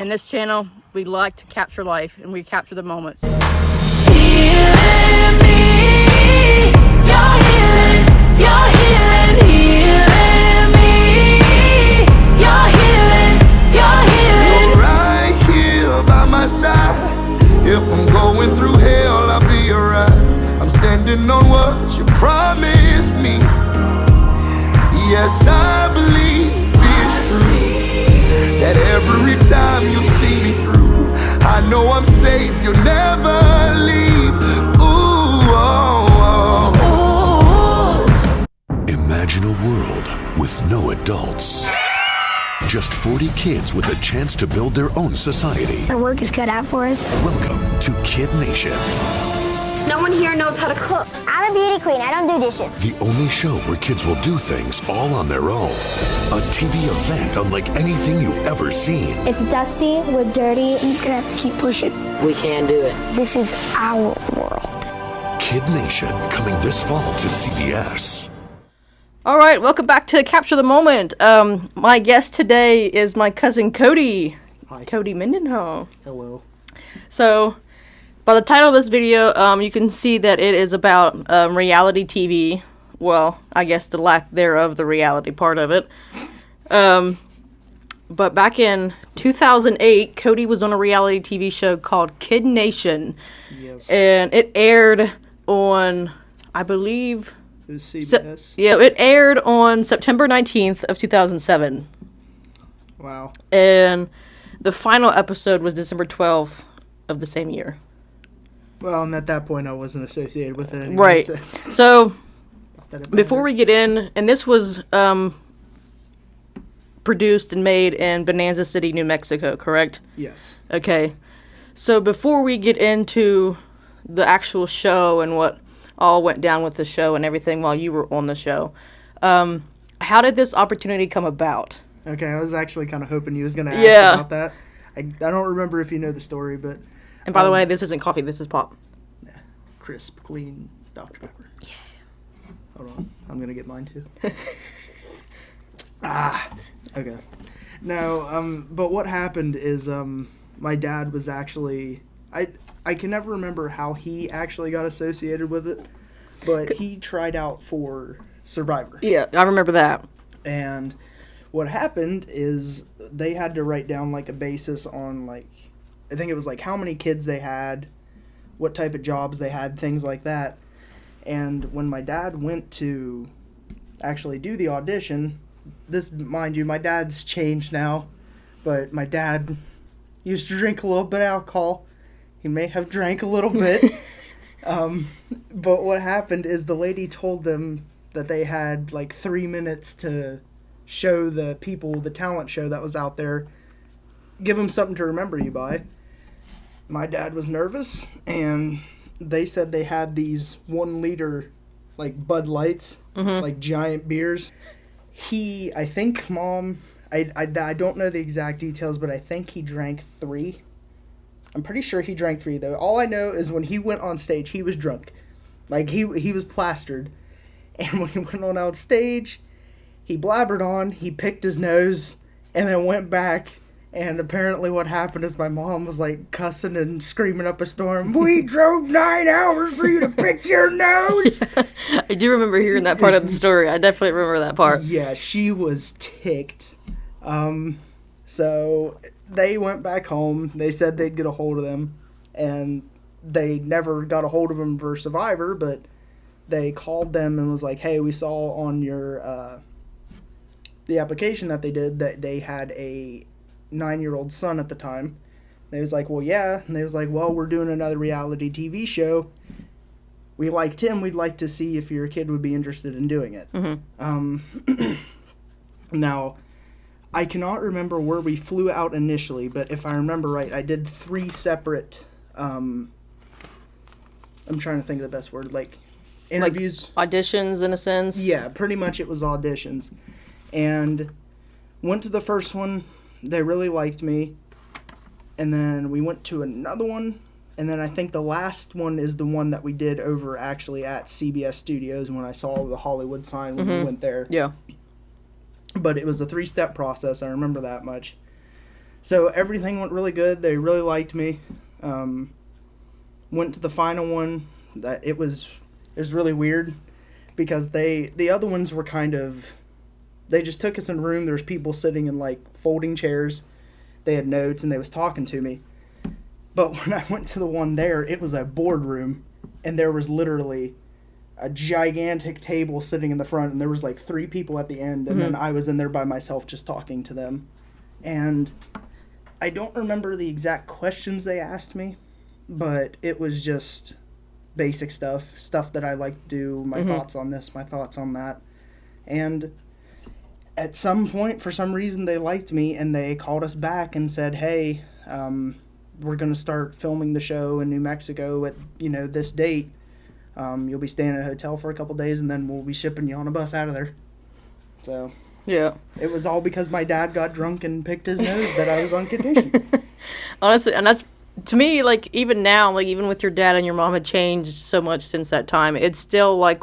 In this channel, we like to capture life and we capture the moments. Healing me, you're healing me, you're healing. You're right here by my side. If I'm going through hell, I'll be alright. I'm standing on what you promised me. Yes, I believe it's true that every time you see me through, I know I'm safe, you'll never leave. Ooh, oh, oh. Imagine a world with no adults. Just 40 kids with a chance to build their own society. Our work is cut out for us. Welcome to Kid Nation. No one here knows how to cook. I'm a beauty queen. I don't do dishes. The only show where kids will do things all on their own. A TV event unlike anything you've ever seen. It's dusty. We're dirty. I'm just gonna have to keep pushing. We can do it. This is our world. Kid Nation, coming this fall to CBS. All right, welcome back to Capture the Moment. My guest today is my cousin Cody. Hi. Cody Mendenhall. Hello. So, by the title of this video, you can see that it is about reality TV. Well, I guess the lack thereof, the reality part of it. But back in 2008, Cody was on a reality TV show called Kid Nation. Yes. And it aired on, I believe... It was CBS. It aired on September 19th of 2007. Wow. And the final episode was December 12th of the same year. Well, and at that point, I wasn't associated with it anymore. Right. So, before we get in, and this was produced and made in Bonanza City, New Mexico, correct? Yes. Okay. So, before we get into the actual show and what all went down with the show and everything while you were on the show, how did this opportunity come about? Okay, I was actually kind of hoping you was going to ask about that. I don't remember if you know the story, but... And by the way, this isn't coffee, this is pop. Yeah, crisp, clean Dr. Pepper. Yeah. Hold on, I'm going to get mine too. Okay. No, but what happened is my dad was actually... I can never remember how he actually got associated with it, but he tried out for Survivor. Yeah, I remember that. And what happened is they had to write down like a basis on like, I think it was like how many kids they had, what type of jobs they had, things like that. And when my dad went to actually do the audition, this, mind you, my dad's changed now, but my dad used to drink a little bit of alcohol. He may have drank a little bit. But what happened is the lady told them that they had like 3 minutes to show the people the talent show that was out there, give them something to remember you by. My dad was nervous, and they said they had these 1 liter like Bud Lights, like giant beers. I think Mom, I don't know the exact details, but I think he drank 3. I'm pretty sure he drank 3, though. All I know is when he went on stage, he was drunk. Like, he was plastered. And when he went on out stage, he blabbered on, he picked his nose, and then went back. And apparently what happened is my mom was, like, cussing and screaming up a storm, "We drove 9 hours for you to pick your nose!" I do remember hearing that part of the story. I definitely remember that part. Yeah, she was ticked. So they went back home. They said they'd get a hold of them, and they never got a hold of them for Survivor, but they called them and was like, "Hey, we saw on your the application that they did that they had a 9-year-old son at the time." They was like, "Well, yeah." And they was like, "Well, we're doing another reality TV show. We liked him. We'd like to see if your kid would be interested in doing it." Mm-hmm. Now, I cannot remember where we flew out initially, but if I remember right, I did 3 separate, I'm trying to think of the best word, like interviews. Like auditions, in a sense? Yeah, pretty much it was auditions. And went to the first one, they really liked me, and then we went to another one, and then I think the last one is the one that we did over actually at CBS Studios when I saw the Hollywood sign when we went there. Yeah. But it was a 3-step process, I remember that much. So everything went really good. They really liked me. Went to the final one. It was really weird because the other ones were kind of, they just took us in a room. There was people sitting in like folding chairs. They had notes and they was talking to me. But when I went to the one there, it was a boardroom, and there was literally a gigantic table sitting in the front, and there was like 3 people at the end, and then I was in there by myself just talking to them. And I don't remember the exact questions they asked me, but it was just basic stuff that I like to do, my thoughts on this, my thoughts on that. And at some point, for some reason, they liked me, and they called us back and said, hey, we're going to start filming the show in New Mexico at, this date. You'll be staying at a hotel for a couple days, and then we'll be shipping you on a bus out of there. So, Yeah. it was all because my dad got drunk and picked his nose that I was on Kid Nation. Honestly, and that's, to me, like, even now, like, even with your dad and your mom had changed so much since that time, it's still, like,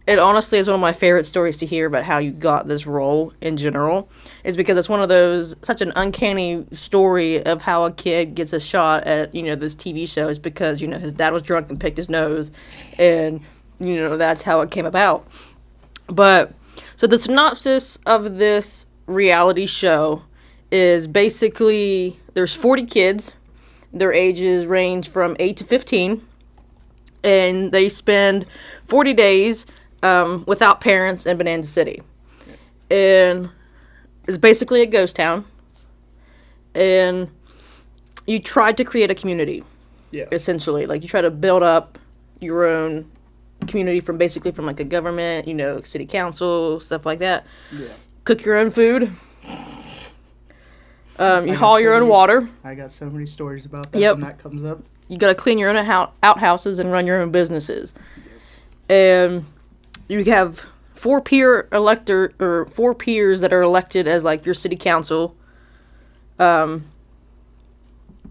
it honestly is one of my favorite stories to hear about how you got this role in general, is because it's one of those, such an uncanny story of how a kid gets a shot at, this TV show is because, his dad was drunk and picked his nose, and, that's how it came about. But, so the synopsis of this reality show is basically, there's 40 kids, their ages range from 8 to 15, and they spend 40 days without parents in Bonanza City. And it's basically a ghost town. And you tried to create a community. Yes. Essentially. Like, you try to build up your own community from like a government, city council, stuff like that. Yeah. Cook your own food. You haul your own water. I got so many stories about that Yep. when that comes up. You gotta clean your own outhouses and run your own businesses. Yes. And you have 4 peers that are elected as like your city council. 4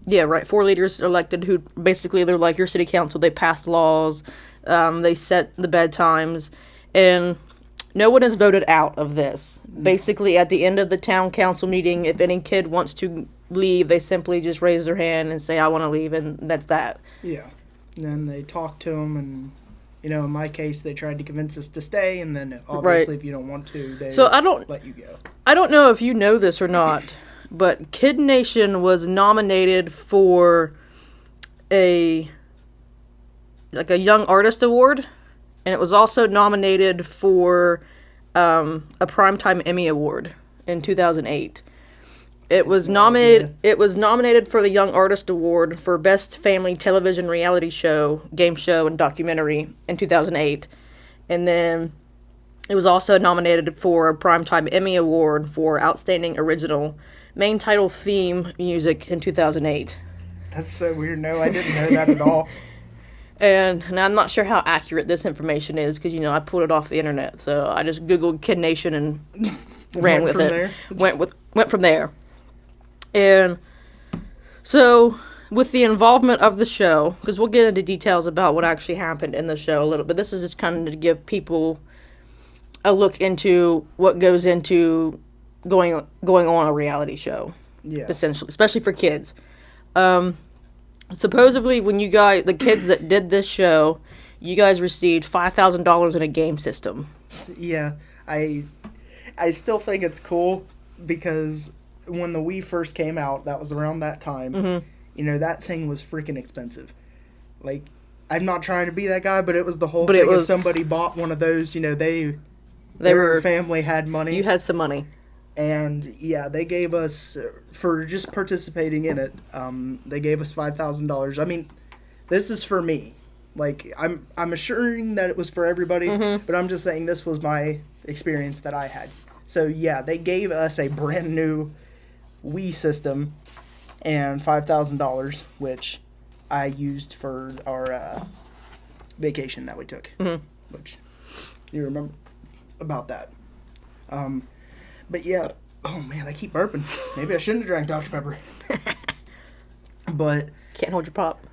leaders elected who basically they're like your city council. They pass laws, they set the bedtimes, and no one is voted out of this. Basically, at the end of the town council meeting, if any kid wants to leave, they simply just raise their hand and say, I want to leave, and that's that. Yeah. And then they talk to them, and, in my case, they tried to convince us to stay, and then obviously if you don't want to, they let you go. I don't know if you know this or not, but Kid Nation was nominated for a Young Artist Award, and it was also nominated for a Primetime Emmy Award in 2008. It was nominated for the Young Artist Award for Best Family Television Reality Show, Game Show, and Documentary in 2008. And then it was also nominated for a Primetime Emmy Award for Outstanding Original Main Title Theme Music in 2008. That's so weird. No, I didn't know that at all. And I'm not sure how accurate this information is because, I pulled it off the internet. So I just Googled Kid Nation and ran with it. There. Went from there. And so with the involvement of the show, because we'll get into details about what actually happened in the show a little bit, this is just kind of to give people a look into what goes into going on a reality show. Yeah. Essentially, especially for kids. Supposedly, when the kids that did this show, you guys received $5,000 in a game system. Yeah, I still think it's cool because when the Wii first came out, that was around that time. Mm-hmm. That thing was freaking expensive. Like, I'm not trying to be that guy, but it was the whole thing. If somebody bought one of those, their family had money. You had some money. And, yeah, they gave us, for just participating in it, they gave us $5,000. I mean, this is for me. Like, I'm assuring that it was for everybody, but I'm just saying this was my experience that I had. So, yeah, they gave us a brand new Wii system and $5,000, which I used for our vacation that we took, which you remember about that. But yeah, oh man, I keep burping. Maybe I shouldn't have drank Dr. Pepper. But can't hold your pop.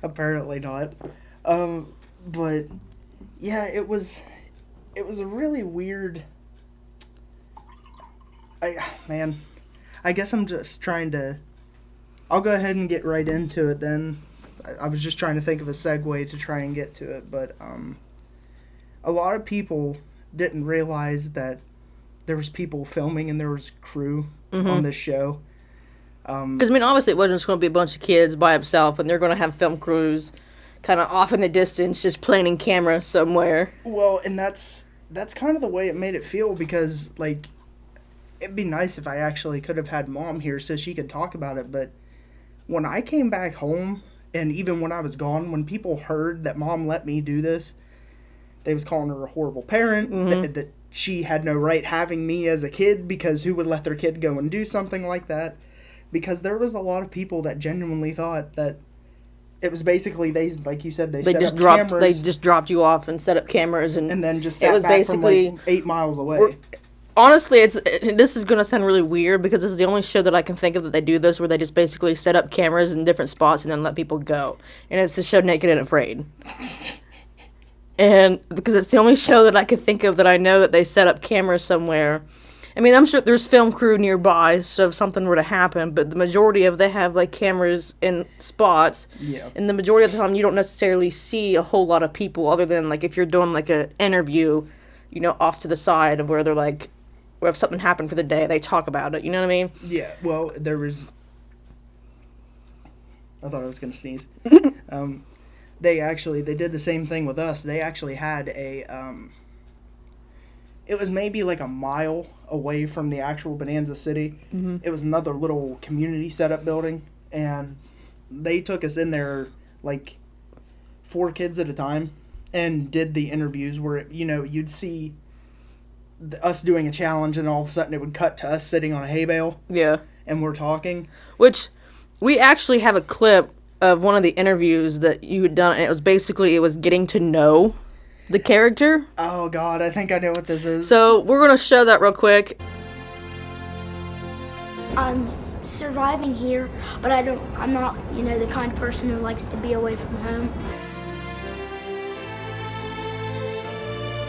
Apparently not. But yeah, it was a really weird. I guess I'm just trying to. I'll go ahead and get right into it then. I was just trying to think of a segue to try and get to it, but a lot of people didn't realize that there was people filming and there was crew on this show. Because, I mean, obviously it wasn't just going to be a bunch of kids by himself, and they're going to have film crews kind of off in the distance, just planting cameras somewhere. Well, and that's kind of the way it made it feel, because, like, it'd be nice if I actually could have had Mom here so she could talk about it, but when I came back home, and even when I was gone, when people heard that Mom let me do this, they was calling her a horrible parent, that she had no right having me as a kid, because who would let their kid go and do something like that? Because there was a lot of people that genuinely thought that it was basically, they, like you said, they set just up dropped. cameras. They just dropped you off and set up cameras, and then just it sat was back basically from like 8 miles away. Honestly, this is gonna sound really weird, because this is the only show that I can think of that they do this, where they just basically set up cameras in different spots and then let people go, and it's the show Naked and Afraid. And because it's the only show that I could think of that I know that they set up cameras somewhere. I mean, I'm sure there's film crew nearby, so if something were to happen, but the majority of they have, like, cameras in spots. Yeah. And the majority of the time, you don't necessarily see a whole lot of people, other than, like, if you're doing, like, an interview, you know, off to the side of where they're, like, where if something happened for the day, they talk about it, you know what I mean? Yeah, well, there was... I thought I was going to sneeze. They did the same thing with us. They actually had a, it was maybe like a mile away from the actual Bonanza City. Mm-hmm. It was another little community setup building, and they took us in there, like, 4 kids at a time, and did the interviews where, you know, you'd see us doing a challenge, and all of a sudden it would cut to us sitting on a hay bale. Yeah. And we're talking. Which, we actually have a clip of one of the interviews that you had done, and it was getting to know the character. Oh God, I think I know what this is. So we're gonna show that real quick. I'm surviving here, but I'm not, you know, the kind of person who likes to be away from home.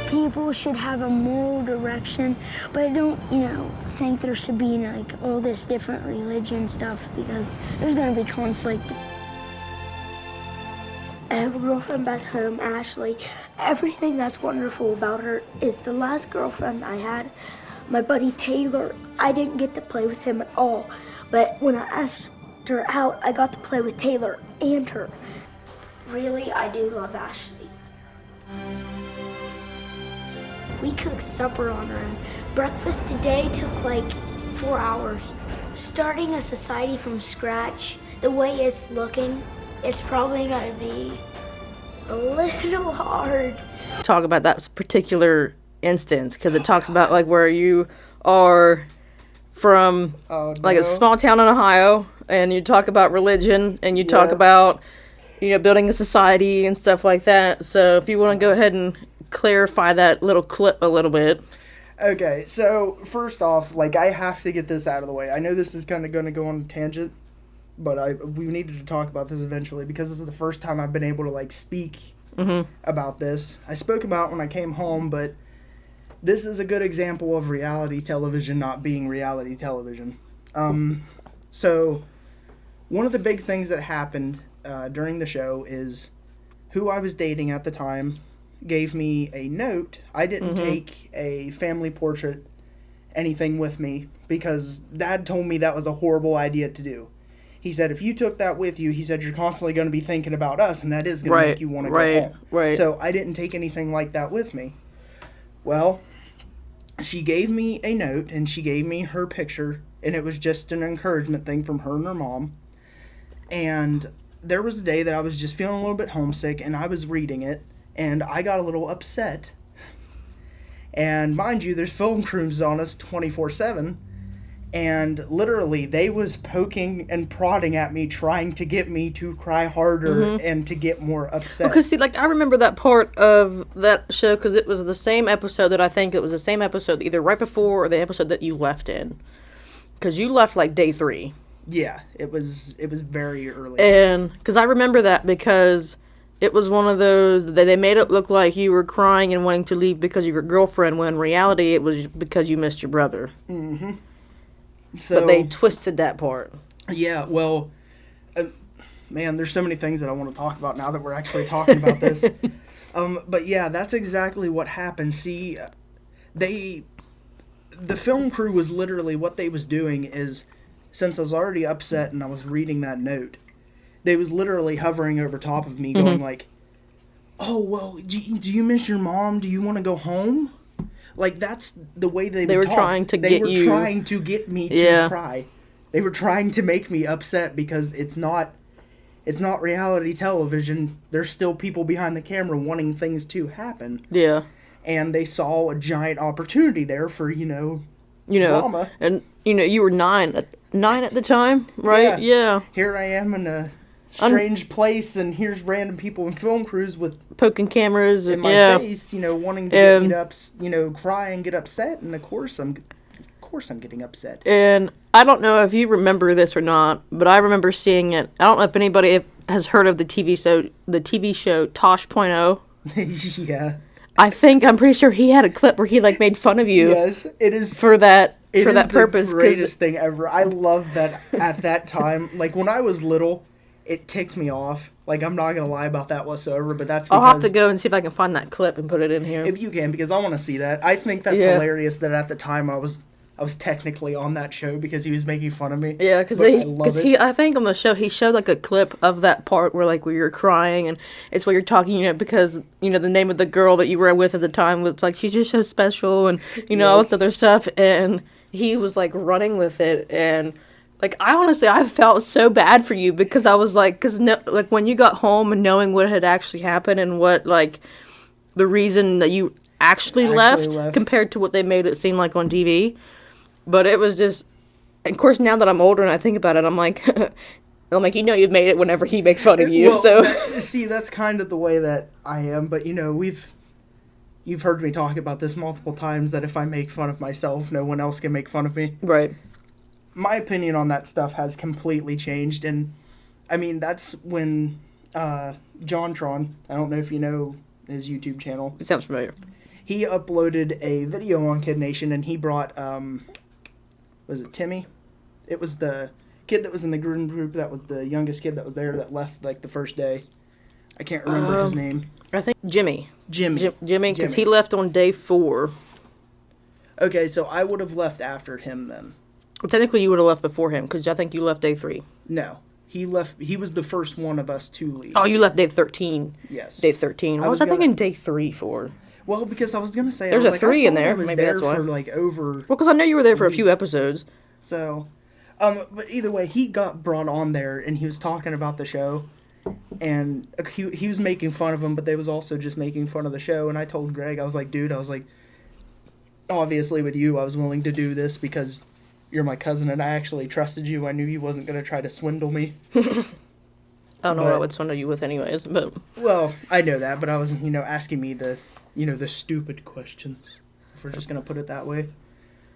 People should have a moral direction, but I don't, you know, think there should be, like, all this different religion stuff, because there's gonna be conflict. I have a girlfriend back home, Ashley. Everything that's wonderful about her is the last girlfriend I had, my buddy Taylor. I didn't get to play with him at all, but when I asked her out, I got to play with Taylor and her. Really, I do love Ashley. We cooked supper on our own. Breakfast today took like 4 hours. Starting a society from scratch, the way it's looking, it's probably gonna be a little hard. Talk about that particular instance, because it talks about, like, where you are from, like, a small town in Ohio, and you talk about religion, and you talk about, you know, building a society and stuff like that. So if you want to go ahead and clarify that little clip a little bit. Okay, so first off, like, I have to get this out of the way. I know this is kind of going to go on a tangent, but we needed to talk about this eventually, because this is the first time I've been able to, like, speak about this. I spoke about it when I came home, but this is a good example of reality television not being reality television. So one of the big things that happened during the show is who I was dating at the time gave me a note. I didn't take a family portrait, anything with me, because Dad told me that was a horrible idea to do. He said, if you took that with you, he said, you're constantly going to be thinking about us, and that is going to make you want to go home. Right. So I didn't take anything like that with me. Well, she gave me a note, and she gave me her picture, and it was just an encouragement thing from her and her mom. And there was a day that I was just feeling a little bit homesick, and I was reading it, and I got a little upset. And mind you, there's film crews on us 24/7. And literally, they was poking and prodding at me, trying to get me to cry harder and to get more upset. Because, see, like, I remember that part of that show, because it was the same episode that I think it was the same episode either right before or the episode that you left in. Because you left, like, day 3. Yeah, it was very early. And, because I remember that, because it was one of those, they made it look like you were crying and wanting to leave because of your girlfriend, when in reality it was because you missed your brother. So, But they twisted that part. yeah, well, man, there's so many things that I want to talk about now that we're actually talking about this. But yeah, that's exactly what happened. See, the film crew was literally, what they was doing is, since I was already upset and I was reading that note, they was literally hovering over top of me going like, oh, well, do you miss your mom? Do you want to go home? Like, that's the way they They would were talk. trying to They get were you- trying to get me to Yeah. cry. They were trying to make me upset because it's not reality television. There's still people behind the camera wanting things to happen. Yeah. And they saw a giant opportunity there for, You know, drama. and you were 9 at the time, right? Yeah. Here I am in a strange place, and here's random people in film crews with Poking cameras in and my face, wanting to get me to cry and get upset, and of course I'm getting upset. And I don't know if you remember this or not, but I remember seeing it. I don't know if anybody has heard of the TV show Tosh.0. Yeah. I'm pretty sure he had a clip where he like made fun of you Yes, it is for that It for is that purpose. the 'cause- greatest thing ever. I love that at that time. Like, when I was little, it ticked me off. Like, I'm not going to lie about that whatsoever, but that's because... I'll have to go and see if I can find that clip and put it in here. If you can, because I want to see that. I think that's Yeah. hilarious that at the time I was technically on that show because he was making fun of me. Yeah, because I think on the show he showed like a clip of that part where you're crying and it's where you're talking, because the name of the girl that you were with at the time was like she's just so special and all this other stuff, and he was like running with it, and like I felt so bad for you because I was like, when you got home and knowing what had actually happened and what like the reason that you actually left compared to what they made it seem like on TV. But it was just, of course, now that I'm older and I think about it, I'm like, you've made it whenever he makes fun of you. Well, see, that's kind of the way that I am. But you've heard me talk about this multiple times that if I make fun of myself, no one else can make fun of me. Right. My opinion on that stuff has completely changed, and I mean that's when JonTron, I don't know if you know his YouTube channel. It sounds familiar. He uploaded a video on Kid Nation, and he brought was it Timmy? It was the kid that was in the groom group. That was the youngest kid that was there that left like the first day. I can't remember his name. I think Jimmy, because he left on day 4. Okay, so I would have left after him then. Well, technically, you would have left before him because I think you left day 3. No, he left. He was the first one of us to leave. Oh, you left day 13. Yes. Day 13. What was I thinking day 3 for? Well, because I was gonna say There's I a was 3 in I there. was Maybe there that's why. for like over. Well, because I know you were there for a few episodes. So, but either way, he got brought on there, and he was talking about the show, and he was making fun of him, but they was also just making fun of the show. And I told Greg, I was like, dude, obviously with you, I was willing to do this because you're my cousin, and I actually trusted you. I knew you wasn't gonna try to swindle me. I don't know what I would swindle you with anyways, but... Well, I know that, but I was, asking me the stupid questions, if we're just going to put it that way.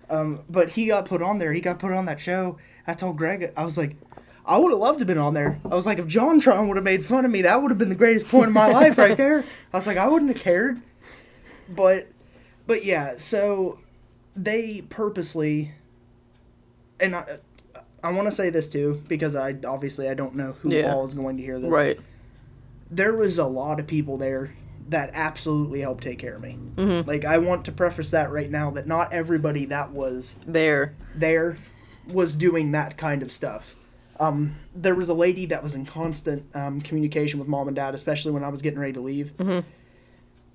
But he got put on there. He got put on that show. I told Greg, I was like, I would have loved to have been on there. I was like, if JonTron would have made fun of me, that would have been the greatest point of my life right there. I was like, I wouldn't have cared. But yeah, so they purposely, and I want to say this too, because I don't know who all is going to hear this. Right. There was a lot of people there that absolutely helped take care of me. Mm-hmm. Like, I want to preface that right now, that not everybody that was there was doing that kind of stuff. There was a lady that was in constant communication with Mom and Dad, especially when I was getting ready to leave. Mm-hmm.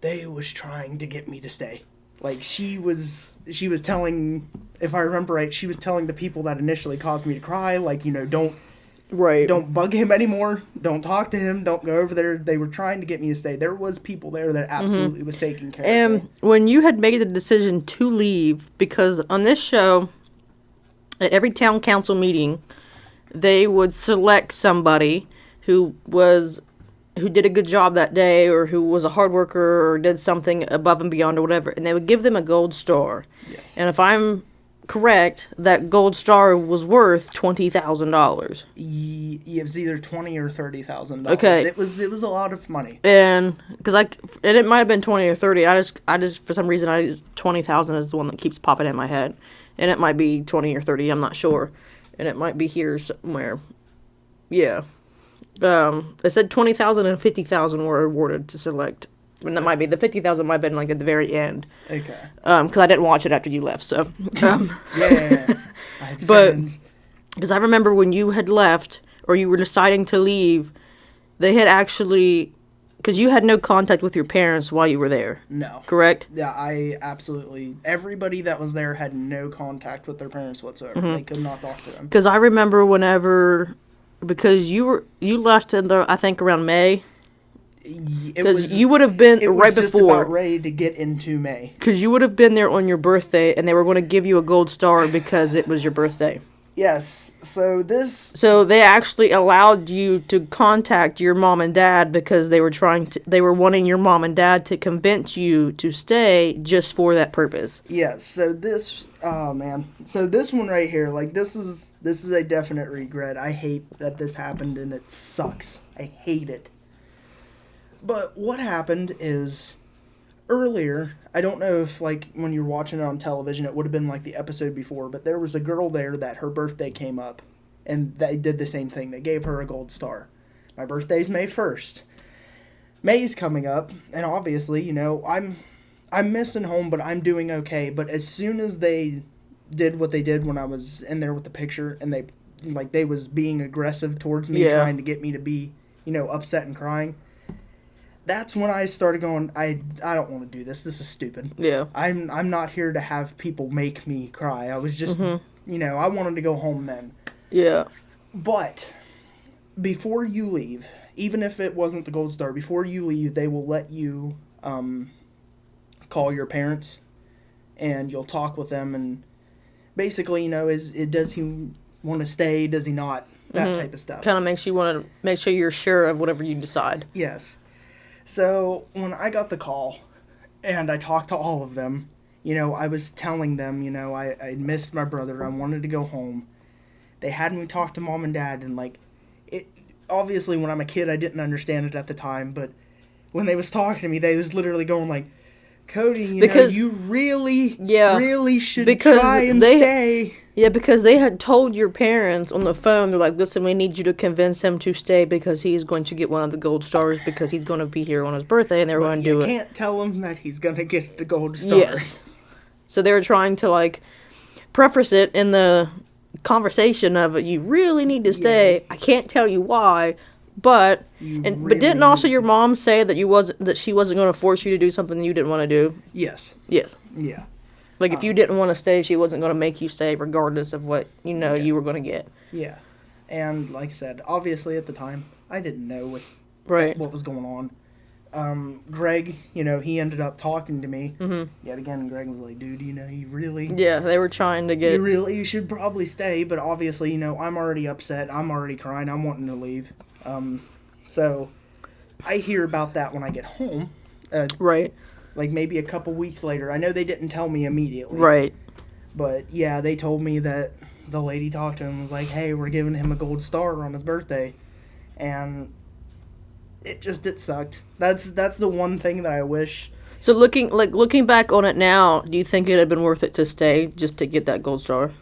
They was trying to get me to stay. Like, she was telling, if I remember right, she was telling the people that initially caused me to cry, like, don't bug him anymore, don't talk to him, don't go over there. They were trying to get me to stay. There was people there that absolutely was taking care of me. And when you had made the decision to leave, because on this show, at every town council meeting, they would select somebody who did a good job that day, or who was a hard worker, or did something above and beyond, or whatever, and they would give them a gold star. Yes. And if I'm correct, that gold star was worth $20,000. It was either $20,000 or $30,000. Okay. It was a lot of money. And it might have been 20 or 30. I just for some reason 20,000 is the one that keeps popping in my head. and it might be 20 or 30, I'm not sure, and it might be here somewhere. Yeah. It said 20,000 and 50,000 were awarded to select. And that might be, the 50,000 might have been like at the very end. Okay. Because I didn't watch it after you left, so. Yeah. I had But, friends. because I remember when you had left, or you were deciding to leave, they had actually, because you had no contact with your parents while you were there, No. correct? Yeah, I absolutely. Everybody that was there had no contact with their parents whatsoever. They could not talk to them. Because I remember whenever, because you left in the, I think around May, It because was. you would have been It was right just before. about ready to get into May. Because you would have been there on your birthday, and they were going to give you a gold star because it was your birthday. Yes. So this. So they actually allowed you to contact your mom and dad because they were wanting your mom and dad to convince you to stay just for that purpose. Yes. So this. Oh man. So this one right here, like this is a definite regret. I hate that this happened, and it sucks. I hate it. But what happened is earlier, I don't know if like when you're watching it on television, it would have been like the episode before, but there was a girl there that her birthday came up, and they did the same thing. They gave her a gold star. My birthday's May 1st. May's coming up, and obviously, you know, I'm missing home, but I'm doing okay. But as soon as they did what they did when I was in there with the picture, and they was being aggressive towards me, Yeah. trying to get me to be, you know, upset and crying. That's when I started going, I don't want to do this. This is stupid. Yeah. I'm not here to have people make me cry. I was just, you know, I wanted to go home then. Yeah. But before you leave, even if it wasn't the gold star, before you leave, they will let you call your parents, and you'll talk with them, and basically, you know, does he want to stay? Does he not? That type of stuff. Kind of makes you want to make sure you're sure of whatever you decide. Yes. So when I got the call and I talked to all of them, you know, I was telling them, you know, I missed my brother. I wanted to go home. They had me talk to mom and dad, and like, it obviously when I'm a kid I didn't understand it at the time, but when they was talking to me, they was literally going like, Cody, you know, you really should try and stay. Yeah, because they had told your parents on the phone, they're like, listen, we need you to convince him to stay because he's going to get one of the gold stars because he's going to be here on his birthday, and they're going to do it. You can't tell him that he's going to get the gold star. Yes. So they were trying to, like, preface it in the conversation of, you really need to stay. Yeah. I can't tell you why, but... but didn't also your mom say that she wasn't going to force you to do something you didn't want to do? Yes. Yes. Yeah. Like, if you didn't want to stay, she wasn't going to make you stay regardless of what, you know, you were going to get. Yeah. And, like I said, obviously at the time, I didn't know what was going on. Greg, you know, he ended up talking to me. Mm-hmm. Yet again, Greg was like, dude, you know, you really... Yeah, they were trying to get... You should probably stay, but obviously, you know, I'm already upset. I'm already crying. I'm wanting to leave. So, I hear about that when I get home. Right. Like, maybe a couple weeks later. I know they didn't tell me immediately. Right. But, yeah, they told me that the lady talked to him and was like, hey, we're giving him a gold star on his birthday. And it sucked. That's the one thing that I wish... So, looking back on it now, do you think it had been worth it to stay just to get that gold star?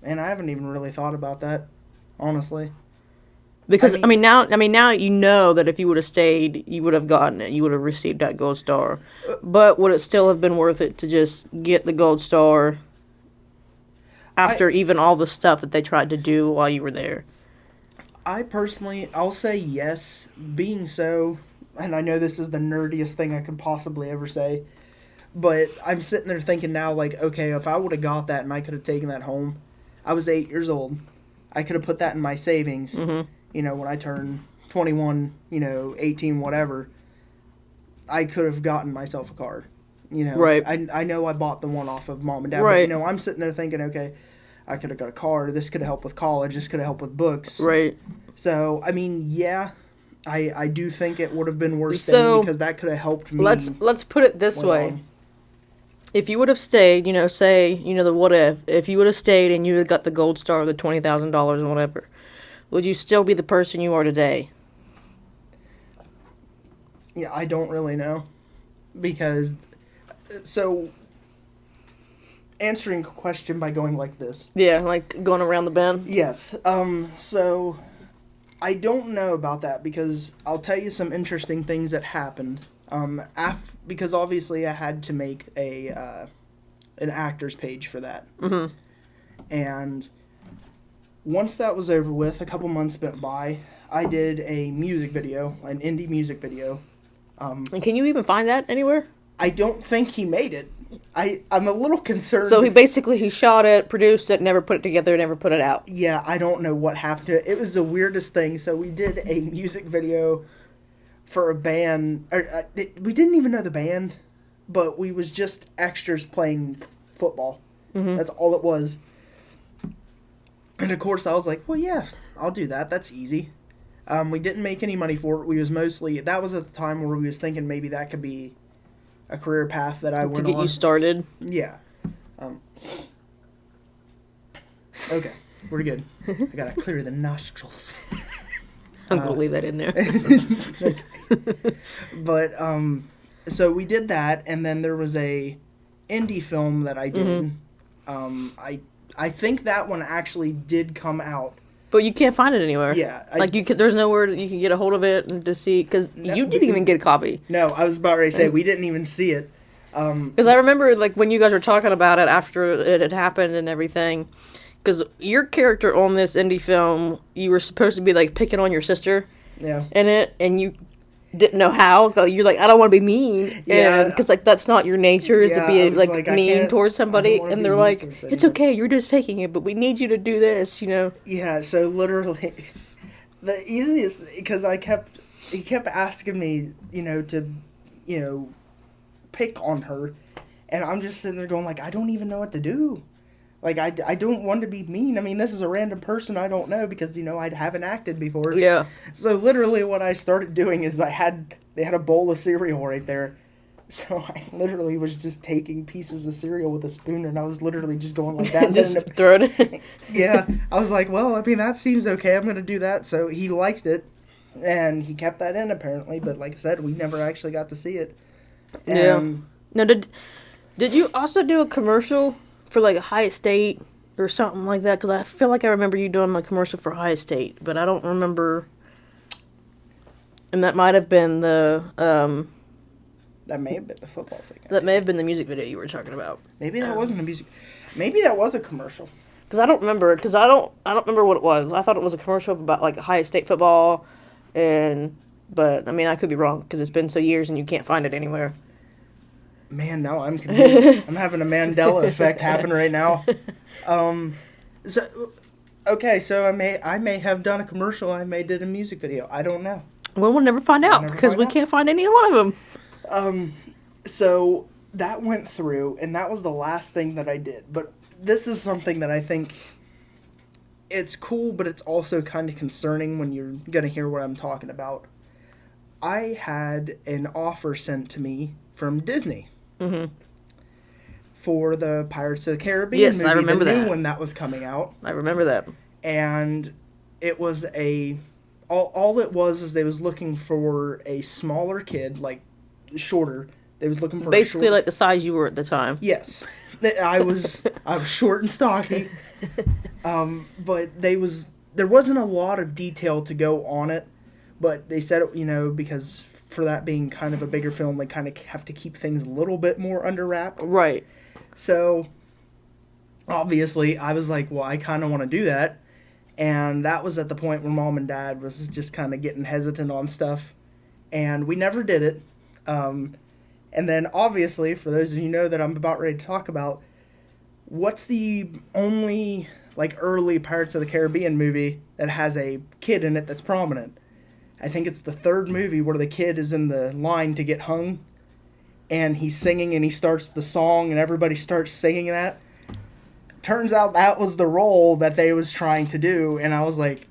And I haven't even really thought about that, honestly. Because now you know that if you would have stayed, you would have gotten it. You would have received that gold star. But would it still have been worth it to just get the gold star after even all the stuff that they tried to do while you were there? I personally, I'll say yes. Being so, and I know this is the nerdiest thing I could possibly ever say, but I'm sitting there thinking now, like, okay, if I would have got that and I could have taken that home, I was 8 years old. I could have put that in my savings. Mm-hmm. You know, when I turned 21, you know, 18, whatever, I could have gotten myself a card. You know, right. I know I bought the one off of mom and dad, right. But, you know, I'm sitting there thinking, okay, I could have got a card. This could have helped with college. This could have helped with books. Right. So, I mean, yeah, I do think it would have been worth staying because that could have helped me. Let's put it this way. If you would have stayed, you know, say, you know, the what if you would have stayed and you had got the gold star, the $20,000 and whatever, would you still be the person you are today? Yeah, I don't really know. Because, so, answering a question by going like this. Yeah, like going around the bend. Yes. So I don't know about that because I'll tell you some interesting things that happened. Because obviously I had to make an actors page for that. Mm-hmm. And once that was over with, a couple months went by. I did a music video, an indie music video. And can you even find that anywhere? I don't think he made it. I'm a little concerned. So he shot it, produced it, never put it together, never put it out. Yeah, I don't know what happened to it. It was the weirdest thing. So we did a music video for a band. We didn't even know the band, but we was just extras playing football. Mm-hmm. That's all it was. And of course, I was like, well, yeah, I'll do that. That's easy. We didn't make any money for it. That was at the time where we was thinking maybe that could be a career path that I went on. To get you started? Yeah. Okay, we're good. I gotta clear the nostrils. I'm gonna leave that in there. Okay. But, so we did that, and then there was a indie film that I did. Mm-hmm. I think that one actually did come out. But you can't find it anywhere. Yeah. There's nowhere you can get a hold of it and to see, because you didn't even get a copy. No, I was about ready to say, we didn't even see it. Because I remember, like, when you guys were talking about it after it had happened and everything, because your character on this indie film, you were supposed to be, like, picking on your sister in it, and you didn't know how. You're like, I don't want to be mean. Yeah. Because, like, that's not your nature, is to be, like mean towards somebody. And they're like, it's okay, you're just faking it, but we need you to do this, Yeah, so literally, the easiest, because he kept asking me, to, pick on her. And I'm just sitting there going, like, I don't even know what to do. Like, I don't want to be mean. I mean, this is a random person I don't know because, I haven't acted before. Yeah. So, literally, what I started doing is they had a bowl of cereal right there. So, I literally was just taking pieces of cereal with a spoon, and I was literally just going like that. Just throwing it. Yeah. I was like, well, I mean, that seems okay. I'm going to do that. So, he liked it, and he kept that in, apparently. But, like I said, we never actually got to see it. Yeah. Now, did you also do a commercial for, like, a High Estate or something like that? Because I feel like I remember you doing a commercial for High Estate, but I don't remember. And that might have been the that may have been the football thing. That may have been the music video you were talking about. Maybe that wasn't a music. Maybe that was a commercial. Because I don't remember it. Because I don't remember what it was. I thought it was a commercial about, like, High Estate football, but I mean, I could be wrong because it's been so years and you can't find it anywhere. Man, now I'm confused. I'm having a Mandela effect happen right now. So I may have done a commercial. I may did a music video. I don't know. Well, we'll never find out because we can't find any one of them. So that went through, and that was the last thing that I did. But this is something that I think it's cool, but it's also kind of concerning when you're going to hear what I'm talking about. I had an offer sent to me from Disney. Mm-hmm. For the Pirates of the Caribbean movie, I remember the new one that was coming out. I remember that. And it was all it was is they was looking for a smaller kid, like shorter. They was looking for basically like the size you were at the time. Yes, I was short and stocky. But there wasn't a lot of detail to go on it, but they said because for that being kind of a bigger film, they kind of have to keep things a little bit more under wrap. Right. So, obviously, I was like, well, I kind of want to do that. And that was at the point where Mom and Dad was just kind of getting hesitant on stuff. And we never did it. And then, obviously, for those of you who know that I'm about ready to talk about, what's the only, like, early Pirates of the Caribbean movie that has a kid in it that's prominent? I think it's the third movie where the kid is in the line to get hung, and he's singing, and he starts the song, and everybody starts singing that. Turns out that was the role that they was trying to do, and I was like,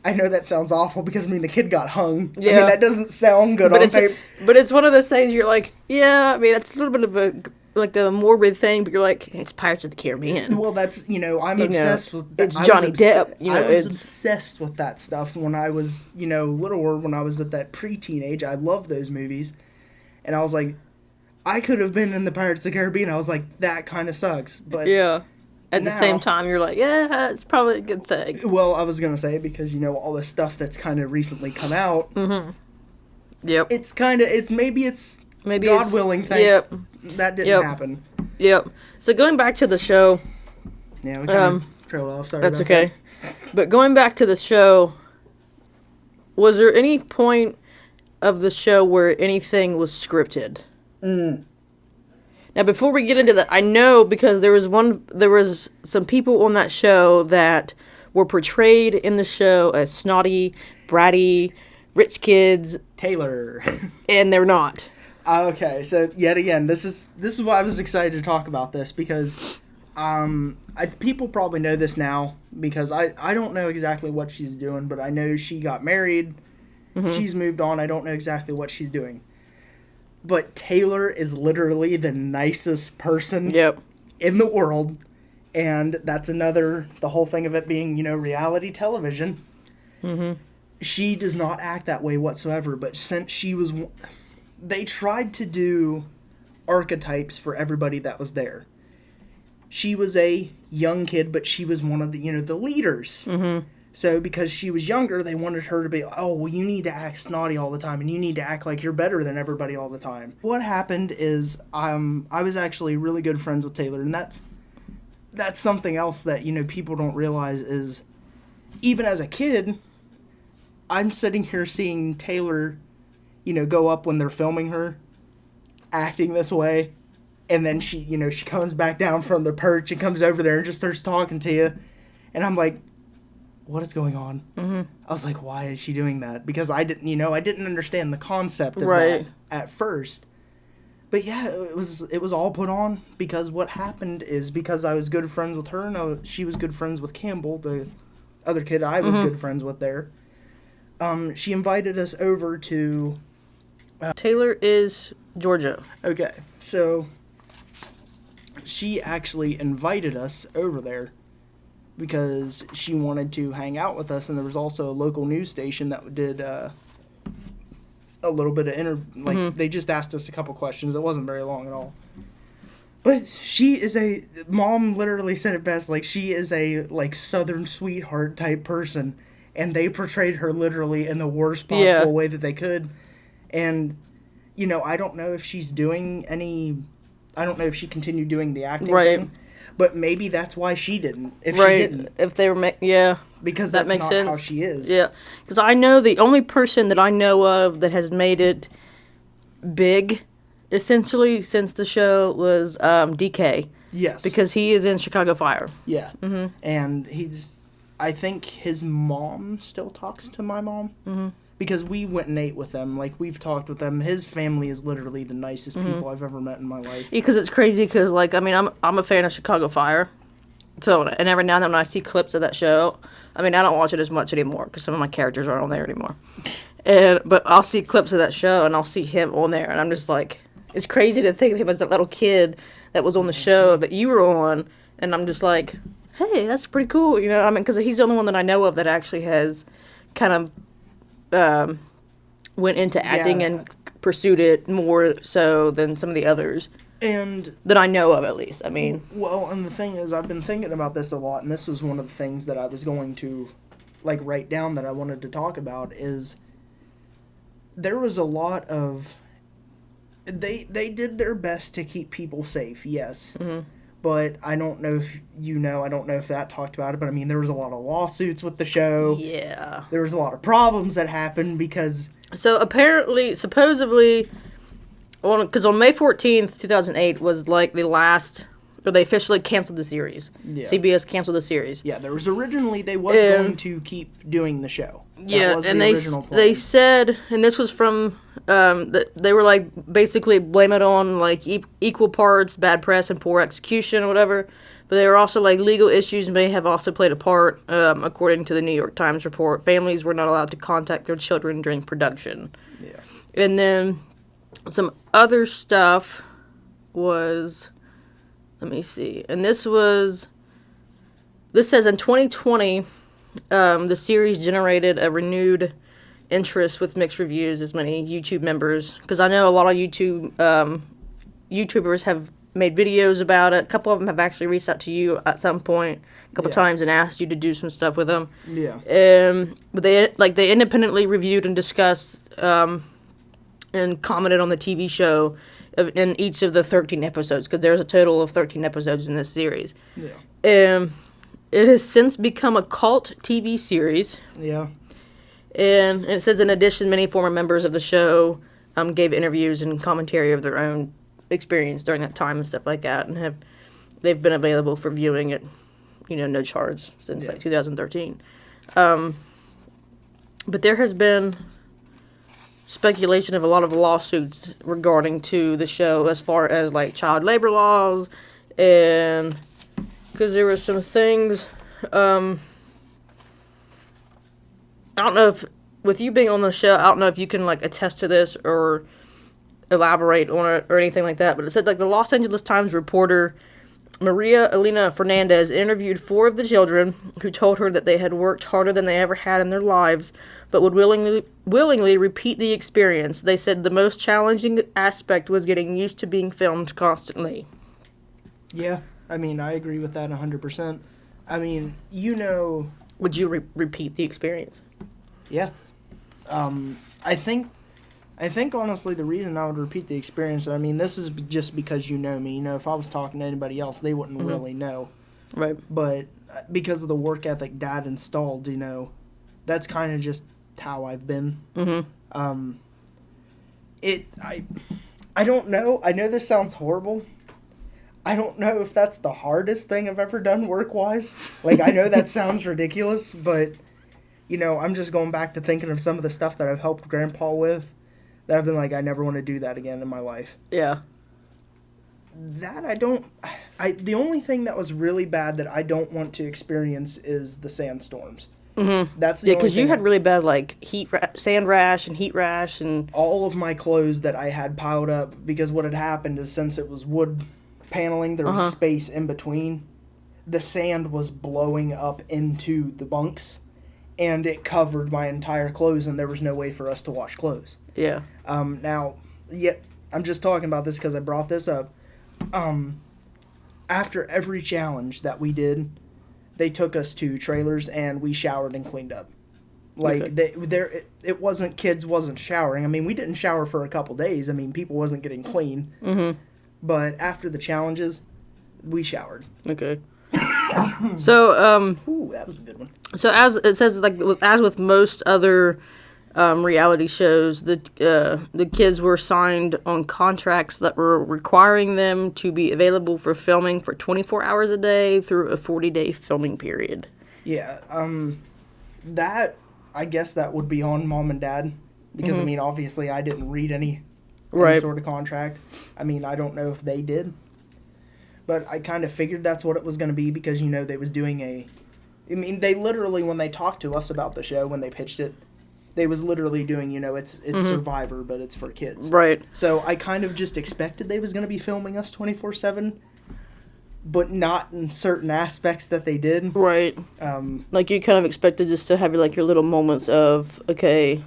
I know that sounds awful, because, I mean, the kid got hung. Yeah. I mean, that doesn't sound good on paper. But it's one of those things you're like, yeah, I mean, that's a little bit of a, like, the morbid thing, but you're like, it's Pirates of the Caribbean. Well, that's, I'm obsessed with that. It's Johnny Depp. I was obsessed with that stuff when I was, littler, when I was at that pre-teenage. I loved those movies. And I was like, I could have been in the Pirates of the Caribbean. I was like, that kind of sucks. But Yeah. At the now- same time, you're like, yeah, it's probably a good thing. well, I was gonna say because all the stuff that's kind of recently come out. Yep. It's kind of maybe It's God willing. Yep. That didn't Yep. happen. Yep. So going back to the show, Yeah, we kind of trailed off. Sorry. that's about okay. But going back to the show, was there any point of the show where anything was scripted? Now, before we get into that, I know because there was some people on that show that were portrayed in the show as snotty, bratty, rich kids, Taylor. and they're not. Okay, so yet again, this is why I was excited to talk about this because people probably know this now because I don't know exactly what she's doing, but I know she got married. She's moved on. I don't know exactly what she's doing. But Taylor is literally the nicest person Yep. in the world. And that's the whole thing of it being, reality television. She does not act that way whatsoever. But since they tried to do archetypes for everybody that was there. She was a young kid, but she was one of the, the leaders. So because she was younger, they wanted her to be, oh, well, you need to act snotty all the time, and you need to act like you're better than everybody all the time. What happened is I was actually really good friends with Taylor, and that's something else that, people don't realize is even as a kid, I'm sitting here seeing Taylor, go up when they're filming her, acting this way, and then she comes back down from the perch and comes over there and just starts talking to you, and I'm like, what is going on? I was like, why is she doing that? Because I didn't understand the concept of that at first. But yeah, it was all put on because what happened is because I was good friends with her and she was good friends with Campbell, the other kid I was good friends with there. She invited us over to... Taylor is Georgia. Okay, so she actually invited us over there because she wanted to hang out with us, and there was also a local news station that did a little bit of they just asked us a couple questions. It wasn't very long at all. But she is Mom literally said it best, she is a, Southern sweetheart type person, and they portrayed her literally in the worst possible way that they could. And, I don't know if she's doing I don't know if she continued doing the acting thing. But maybe that's why she didn't. If she didn't. If they were, because that that's makes not sense. how she is. Yeah. Because I know the only person that I know of that has made it big, essentially, since the show was DK. Yes. Because he is in Chicago Fire. Yeah. And I think his mom still talks to my mom. Because we went and ate with them. We've talked with them. His family is literally the nicest people I've ever met in my life. Because it's crazy because, I'm a fan of Chicago Fire. So, and every now and then when I see clips of that show, I don't watch it as much anymore because some of my characters aren't on there anymore. But I'll see clips of that show and I'll see him on there and I'm just like, it's crazy to think of him as that little kid that was on the show that you were on. And I'm just like, hey, that's pretty cool. Because he's the only one that I know of that actually has kind of went into acting and pursued it more so than some of the others. And that I know of, at least. Well, and the thing is, I've been thinking about this a lot, and this was one of the things that I was going to, write down that I wanted to talk about, is there was a lot of... They did their best to keep people safe, yes. But I don't know if I don't know if that talked about it, but there was a lot of lawsuits with the show. Yeah. There was a lot of problems that happened because... So, supposedly... Because on May 14th, 2008 was the last, or they officially canceled the series. Yeah. CBS canceled the series. Yeah, there was originally, they was going to keep doing the show. That was and the original plan. they said, and this was from, they were basically blame it on equal parts, bad press and poor execution or whatever. But they were also legal issues may have also played a part, according to the New York Times report. Families were not allowed to contact their children during production. Yeah. And then... some other stuff was, let me see, and this says in 2020, the series generated a renewed interest with mixed reviews as many YouTube members, because I know a lot of YouTube YouTubers have made videos about it. A couple of them have actually reached out to you at some point, a couple times, and asked you to do some stuff with them. Yeah. But they independently reviewed and discussed and commented on the TV show in each of the 13 episodes, because there's a total of 13 episodes in this series. Yeah. It has since become a cult TV series. Yeah. And it says, in addition, many former members of the show gave interviews and commentary of their own experience during that time and stuff like that, and they've been available for viewing at, no charge since like 2013. But there has been speculation of a lot of lawsuits regarding to the show, as far as like child labor laws, and because there were some things. I don't know if, with you being on the show, I don't know if you can like attest to this or elaborate on it or anything like that, but it said like the Los Angeles Times reporter Maria Elena Fernandez interviewed 4 of the children, who told her that they had worked harder than they ever had in their lives, but would willingly repeat the experience. They said the most challenging aspect was getting used to being filmed constantly. Yeah. I mean, I agree with that 100%. I mean, Would you repeat the experience? Yeah. I think honestly the reason I would repeat the experience, I mean, this is just because you know me. If I was talking to anybody else, they wouldn't really know. Right. But because of the work ethic Dad installed, that's kind of just how I've been. Mm-hmm. I don't know. I know this sounds horrible. I don't know if that's the hardest thing I've ever done work-wise. Like, I know that sounds ridiculous, but, I'm just going back to thinking of some of the stuff that I've helped Grandpa with, that I've been like, I never want to do that again in my life. Yeah. That the only thing that was really bad that I don't want to experience is the sandstorms. Mm-hmm. That's the only because you thing. had really bad, like, sand rash and heat rash and... All of my clothes that I had piled up, because what had happened is, since it was wood paneling, there was space in between. The sand was blowing up into the bunks, and it covered my entire clothes, and there was no way for us to wash clothes. Yeah. Now, I'm just talking about this because I brought this up. After every challenge that we did, they took us to trailers, and we showered and cleaned up. Like, it wasn't, kids wasn't showering. I mean, we didn't shower for a couple days. I mean, people wasn't getting clean. Mm-hmm. But after the challenges, we showered. Okay. So, ooh, that was a good one. So, as it says, like, as with most other reality shows, the kids were signed on contracts that were requiring them to be available for filming for 24 hours a day through a 40-day filming period. Yeah, that, I guess that would be on Mom and Dad, because, I mean, obviously I didn't read any sort of contract. I mean, I don't know if they did. But I kind of figured that's what it was going to be, because, they was doing I mean, they literally, when they talked to us about the show, when they pitched it, they was literally doing, it's Survivor, but it's for kids. Right. So I kind of just expected they was going to be filming us 24/7, but not in certain aspects that they did. Right. Like, you kind of expected just to have, like, your little moments of, okay,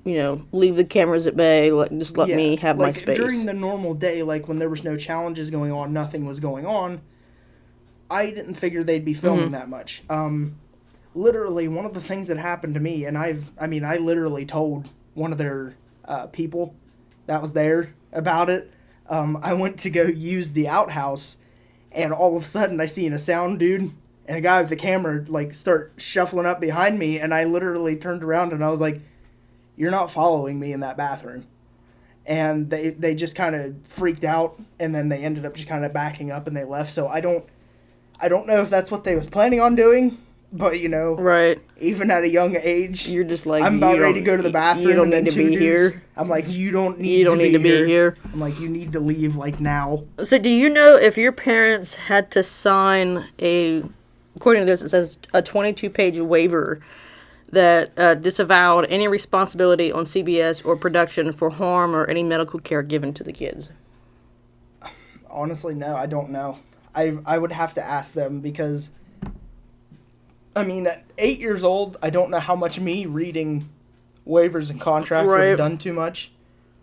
leave the cameras at bay, just let me have my space. During the normal day, like, when there was no challenges going on, nothing was going on, I didn't figure they'd be filming that much. Literally, one of the things that happened to me, and I literally told one of their people that was there about it. I went to go use the outhouse, and all of a sudden I seen a sound dude and a guy with the camera, like, start shuffling up behind me, and I literally turned around and I was like, "You're not following me in that bathroom." And they just kind of freaked out, and then they ended up just kind of backing up and they left. So I don't know if that's what they was planning on doing, but right. Even at a young age, you're just like, I'm about ready to go to the bathroom. You don't need to be here. I'm like, you don't need to be here. I'm like, you need to leave, like, now. So do you know if your parents had to sign according to this, it says a 22-page waiver that disavowed any responsibility on CBS or production for harm or any medical care given to the kids? Honestly, no, I don't know. I would have to ask them, because, I mean, at 8 years old, I don't know how much me reading waivers and contracts would have done too much.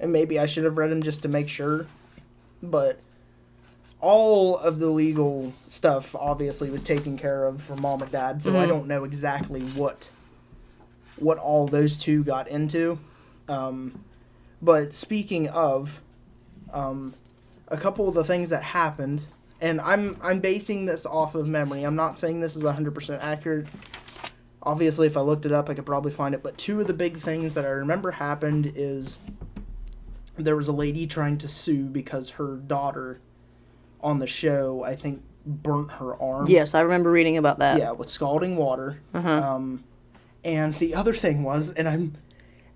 And maybe I should have read them just to make sure. but all of the legal stuff obviously was taken care of for mom and dad, so I don't know exactly what all those two got into. But speaking of, a couple of the things that happened, and I'm basing this off of memory. I'm not saying this is 100% accurate. Obviously, if I looked it up, I could probably find it. But two of the big things that I remember happened is there was a lady trying to sue because her daughter on the show, I think, burnt her arm. Yes, I remember reading about that. Yeah, with scalding water. And the other thing was,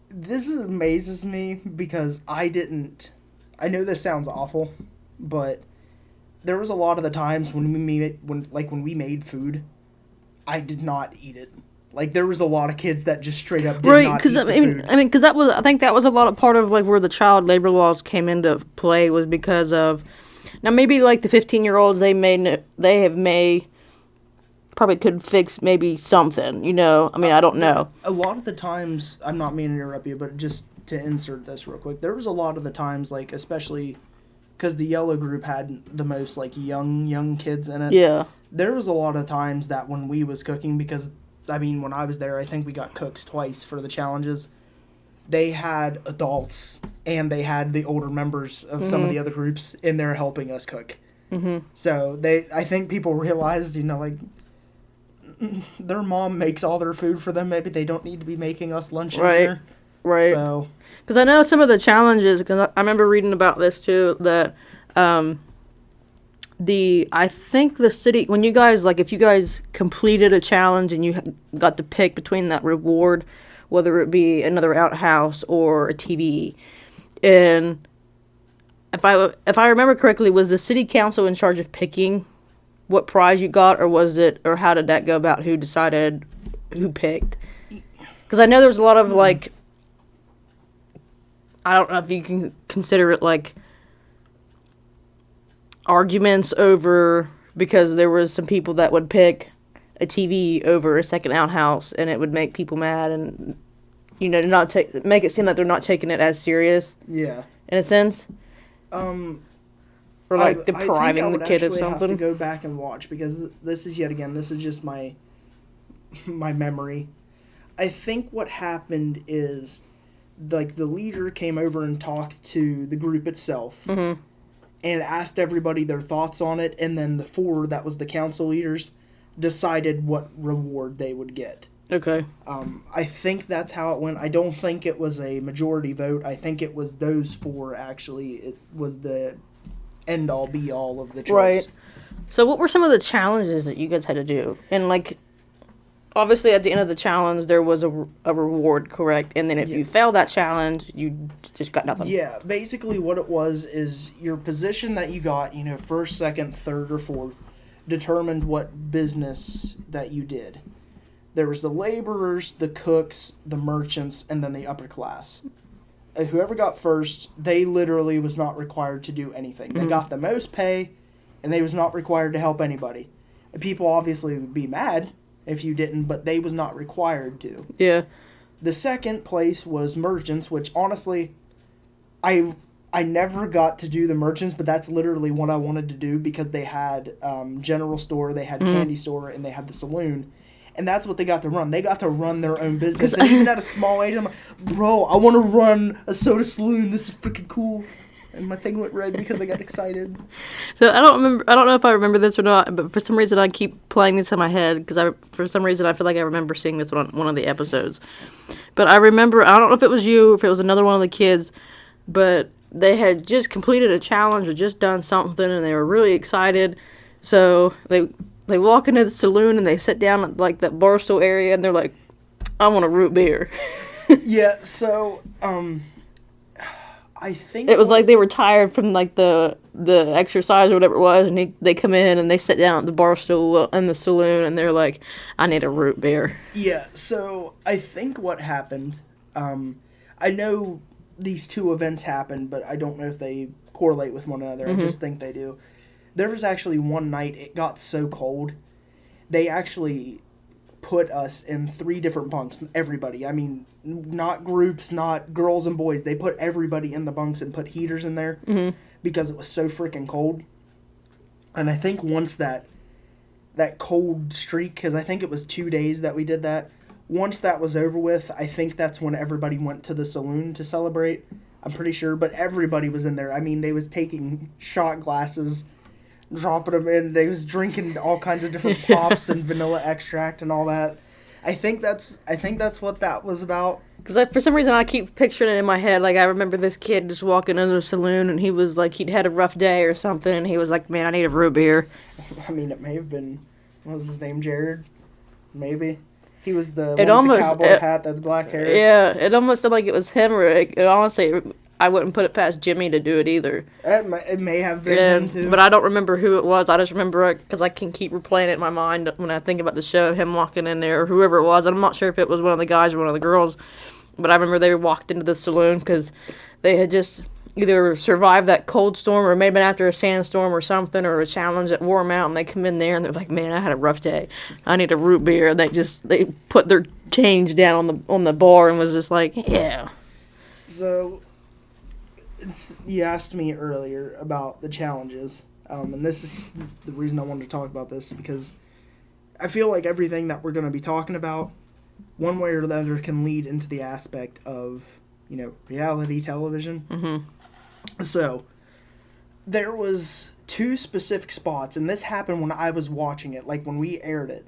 this amazes me because I know this sounds awful, but there was a lot of the times when we made food, I did not eat it. Like, there was a lot of kids that just straight up did not eat the food. Because I think that was a lot of part of, like, where the child labor laws came into play was because of, now maybe, like, the 15-year-olds, they probably could fix maybe something, you know? I mean, I don't know. A lot of the times, I'm not meaning to interrupt you, but just to insert this real quick, there was a lot of the times, like, especially because the yellow group had the most, like, young kids in it. Yeah. There was a lot of times that when we was cooking, because, I mean, when I was there, I think we got cooks twice for the challenges. They had adults, and they had the older members of some of the other groups in there helping us cook. So, I think people realized, you know, like, their mom makes all their food for them. Maybe they don't need to be making us lunch and dinner. Right. So, because I know some of the challenges, because I remember reading about this too, that I think the city, when you guys, like, if you guys completed a challenge and you got to pick between that reward, whether it be another outhouse or a TV, and if I remember correctly, was the city council in charge of picking what prize you got, or how did that go about? Who decided who picked? Because I know there was a lot of, like, I don't know if you can consider it, like, arguments over, because there was some people that would pick a TV over a second outhouse, and it would make people mad, and, you know, make it seem like they're not taking it as serious. Yeah. In a sense. Or, like, depriving the kid of something. I have to go back and watch, because this is just my memory. I think what happened is, like, the leader came over and talked to the group itself and asked everybody their thoughts on it, and then the four that was the council leaders decided what reward they would get. Okay. I think that's how it went. I don't think it was a majority vote. I think it was those four, actually. It was the end-all, be-all of the choice. Right. So what were some of the challenges that you guys had to do? And, like, obviously at the end of the challenge, there was a reward, correct? And then if you failed that challenge, you just got nothing. Yeah, basically what it was is your position that you got, you know, first, second, third, or fourth, determined what business that you did. There was the laborers, the cooks, the merchants, and then the upper class. Whoever got first, they literally was not required to do anything. They got the most pay, and they was not required to help anybody. And people obviously would be mad if you didn't, but they was not required to. Yeah. The second place was merchants, which honestly, I never got to do the merchants, but that's literally what I wanted to do, because they had general store, they had candy store, and they had the saloon. And that's what they got to run. They got to run their own business. And even at a small age, I'm like, bro, I want to run a soda saloon. This is freaking cool. And my thing went red because I got excited. So I don't know if I remember this or not, but for some reason I keep playing this in my head, because for some reason I feel like I remember seeing this on one of the episodes. But I remember, I don't know if it was you, if it was another one of the kids, but they had just completed a challenge or just done something, and they were really excited. So they walk into the saloon and they sit down at, like, that bar stool area, and they're like, I want a root beer. Yeah, so, I think it was like they were tired from, like, the exercise or whatever it was, and they come in and they sit down at the bar stool in the saloon, and they're like, I need a root beer. Yeah, so I think what happened, I know these two events happened, but I don't know if they correlate with one another. I just think they do. There was actually one night it got so cold, they actually put us in 3 different bunks, everybody. I mean, not groups, not girls and boys. They put everybody in the bunks and put heaters in there because it was so freaking cold. And I think once that cold streak, because I think it was 2 days that we did that, once that was over with, I think that's when everybody went to the saloon to celebrate. I'm pretty sure, but everybody was in there. I mean, they was taking shot glasses, dropping them in. They was drinking all kinds of different pops and vanilla extract and all that. I think that's what that was about. Because for some reason I keep picturing it in my head. Like, I remember this kid just walking into the saloon, and he was like, he'd had a rough day or something, and he was like, man, I need a root beer. I mean, it may have been, what was his name, Jared? Maybe. He was the It one with almost- the cowboy hat, that black hair. Yeah, it almost sounded like it was him, or it honestly, I wouldn't put it past Jimmy to do it either. It may have been Yeah, him, too. but I don't remember who it was. I just remember it because I can keep replaying it in my mind when I think about the show, him walking in there, or whoever it was. I'm not sure if it was one of the guys or one of the girls, but I remember they walked into the saloon because they had just either survived that cold storm or maybe been after a sandstorm or something, or a challenge that wore them out, and they come in there and they're like, man, I had a rough day. I need a root beer. They put their change down on the bar and was just like, yeah. So, you asked me earlier about the challenges, and this is the reason I wanted to talk about this, because I feel like everything that we're going to be talking about, one way or the other, can lead into the aspect of, reality television. Mm-hmm. So, there was 2 specific spots, and this happened when I was watching it, like when we aired it.